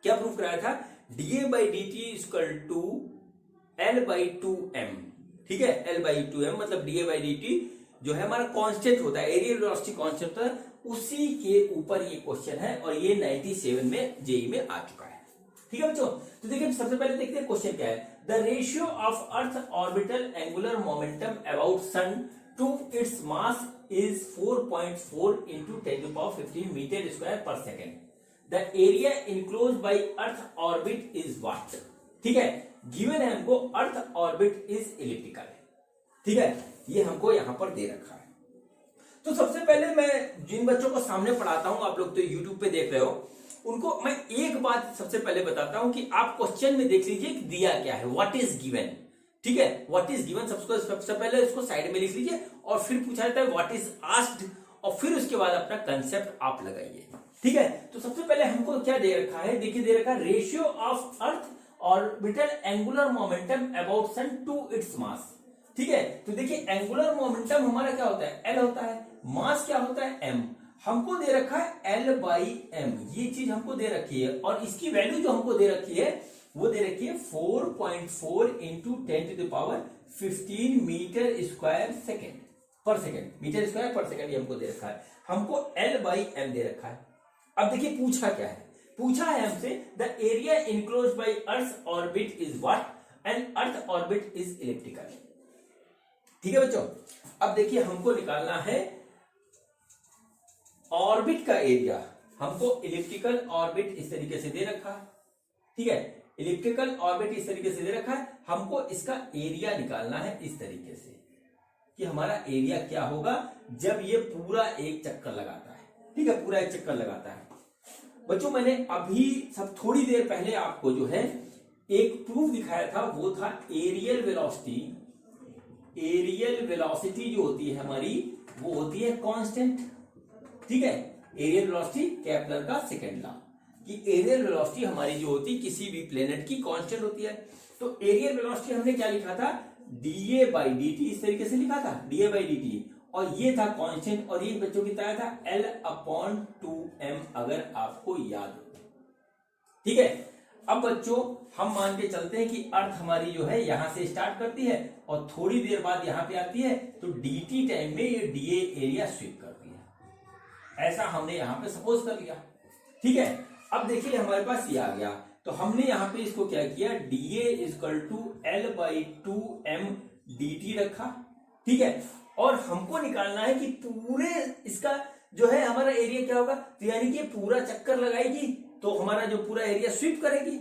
A: क्या प्रूफ कराया था, dA/dt इक्वल टू L/2m, ठीक है, L/2m मतलब dA/dt जो है हमारा कांस्टेंट होता है, एरियल वेलोसिटी कांस्टेंट होता है, उसी के ऊपर ये क्वेश्चन है, और ये 97 में जेई में आ चुका है, ठीक है बच्चों। तो देखिए सबसे पहले देखते हैं क्वेश्चन क्या है, the ratio of earth orbital angular momentum about sun to its mass is 4.4 into 10 to power 15 meter square per second. The area enclosed by Earth orbit is what? ठीक है, गिवन है हमको अर्थ ऑर्बिट इज इलिप्टिकल, ठीक है, ये हमको यहां पर दे रखा है। तो सबसे पहले मैं जिन बच्चों को सामने पढ़ाता हूं, आप लोग तो YouTube पे देख रहे हो, उनको मैं एक बात सबसे पहले बताता हूं कि आप क्वेश्चन में देख लीजिए कि दिया क्या है, व्हाट इज गिवन, ठीक है, व्हाट इज गिवन सबसे पहले इसको साइड में लिख लीजिए, और फिर पूछा जाता है व्हाट इज आस्क्ड, और फिर उसके बाद अपना कंसेप्ट आप लगाइए, ठीक है। तो सबसे पहले हमको क्या दे रखा है, देखिए दे रखा है ratio of earth orbital angular momentum about sun to its mass, ठीक है। तो देखिए एंगुलर मोमेंटम हमारा क्या होता है, L होता है, मास क्या होता है, m, हमको दे रखा है L/m, ये चीज हमको दे रखी है, और इसकी वैल्यू जो हमको दे रखी है वो दे रखी है 4.4 into 10 to the power 15 metre square second पर सेकेंड, मीटर स्क्वायर पर सेकेंड ये हमको दे रखा है, हमको L/m दे रखा है। अब देखिए पूछा क्या है, पूछा है हमसे the area enclose by earth orbit is what and earth orbit is elliptical, ठीक है बच्चों। अब देखिए हमको निकालना है ऑर्बिट का एरिया, हमको इलिप्टिकल ऑर्बिट इस तरीके से दे रखा है, ठीक है, इलिप्टिकल ऑर्बिट इस तरीके से दे रखा है, हमको इसका एरिया निकालना है इस तरीके से कि हमारा एरिया क्या होगा जब ये पूरा एक चक्कर लगाता है, ठीक है, पूरा एक चक्कर लगाता है। बच्चों मैंने अभी सब थोड़ी देर पहले आपको जो है एक प्रूफ दिखाया था, वो था एरियल वेलोसिटी। एरियल वेलोसिटी जो होती है हमारी वो होती है कांस्टेंट, ठीक है, एरियल वेलोसिटी केपलर का सेकंड लॉ कि एरियल वेलोसिटी हमारी जो होती है किसी भी प्लेनेट की कांस्टेंट होती है। तो एरियल वेलोसिटी हमने क्या लिखा था, dA/dt, इस तरीके से लिखा था dA/dt, और ये था कांस्टेंट, और ये बच्चों की तरह था L/2m, अगर आपको याद हो, ठीक है। अब बच्चों हम मान के चलते हैं कि अर्थ हमारी जो है यहां से स्टार्ट करती है और थोड़ी देर बाद यहां पे आती है, तो dt टाइम में ये dA एरिया स्वीप करती है, ऐसा हमने यहां पे सपोज कर लिया, ठीक है। अब देखिए हमारे पास ये आ गया, तो हमने यहां पे इसको क्या किया, dA equal to L/2m dt रखा, ठीक है, और हमको निकालना है कि पूरे इसका जो है हमारा एरिया क्या होगा, तो यानी कि पूरा चक्कर लगाएगी तो हमारा जो पूरा एरिया स्वीप करेगी।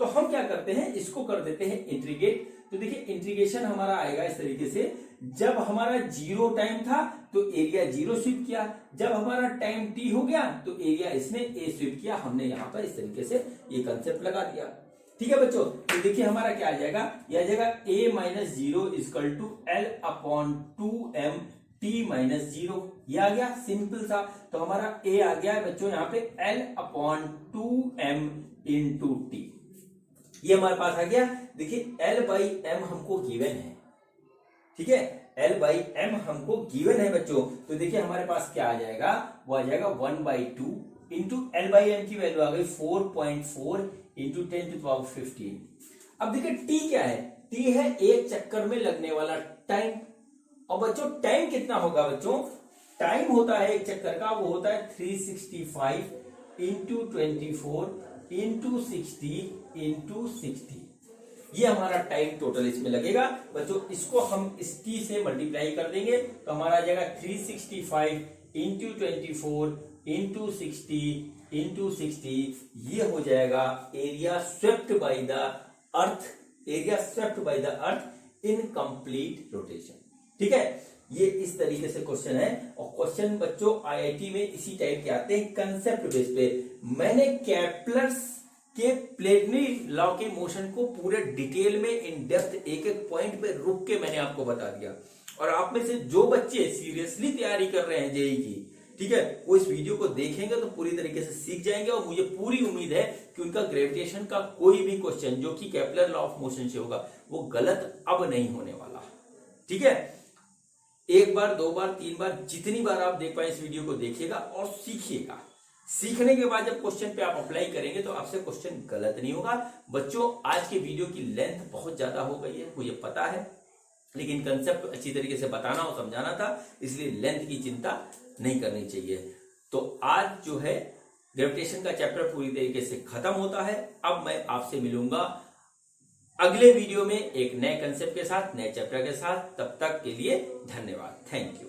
A: तो हम क्या करते हैं, इसको कर देते हैं इंटीग्रेट, तो देखिए इंटीग्रेशन हमारा आएगा इस तरीके से, जब हमारा 0 टाइम था तो एरिया 0 स्वीप किया, जब हमारा टाइम t हो गया तो एरिया इसने a स्वीप किया। हमने यहाँ पर इस तरीके से ये कंसेप्ट लगा दिया। ठीक है बच्चों, तो देखिए हमारा क्या आ जाएगा, ये आ जाएगा a minus 0 equal to L upon 2m t minus 0। ये आ गया सिंपल सा। तो हमारा a आ गया है बच्चों यहाँ पे L upon 2m into t, ये हमारे पास आ गया। देखिए L बाई m हमको गिवन है, ठीक है, L बाई m हमको गिवन है बच्चों। तो देखिए हमारे पास क्या आ जाएगा, वो आ जाएगा 1/2 इंटू L बाई m की वैल्यू आ गई 4.4 इंटू 10⁻15। अब देखिए t क्या है, t है एक चक्कर में लगने वाला टाइम। और बच्चों टाइम कितना होगा बच्चों, टाइम होता है एक चक्कर का, वो होता है 365 इंटू 24 इंटू 60 इंटू 60। ये हमारा टाइम टोटल इसमें लगेगा बच्चों। इसको हम इस t से मल्टीप्लाई कर देंगे तो हमारा आ जाएगा 365 इंटू 24 इंटू 60 इंटू 60। ये हो जाएगा area swept by the earth, area swept by the earth in complete rotation. ठीक है, ये इस तरीके से क्वेश्चन है। और क्वेश्चन बच्चों आईआईटी में इसी टाइप के आते हैं कंसेप्ट बेस पे। मैंने केपलर्स के प्लेटनी लॉ के मोशन को पूरे डिटेल में इन डेप्थ एक एक पॉइंट पे रुक के मैंने आपको बता दिया। और आप में से जो बच्चे सीरियसली तैयारी कर रहे हैं जेईई की, ठीक है, वो इस वीडियो को देखेंगे तो पूरी तरीके से सीख जाएंगे। और मुझे पूरी उम्मीद है कि उनका ग्रेविटेशन का कोई भी क्वेश्चन जो कि केपलर लॉ ऑफ मोशन से होगा वो गलत अब नहीं होने वाला। ठीक है, एक बार, दो बार, तीन बार, जितनी बार आप देख पाए इस वीडियो को देखिएगा और सीखिएगा। सीखने के बाद जब क्वेश्चन पे आप अप्लाई करेंगे तो आपसे क्वेश्चन गलत नहीं होगा। बच्चों आज के वीडियो की लेंथ बहुत ज्यादा हो गई है, मुझे पता है, लेकिन कंसेप्ट अच्छी तरीके से बताना और समझाना था, इसलिए लेंथ की चिंता नहीं करनी चाहिए। तो आज जो है ग्रेविटेशन का चैप्टर पूरी तरीके से खत्म होता है। अब मैं आपसे मिलूंगा अगले वीडियो में एक नए कंसेप्ट के साथ, नए चैप्टर के साथ। तब तक के लिए धन्यवाद, थैंक यू।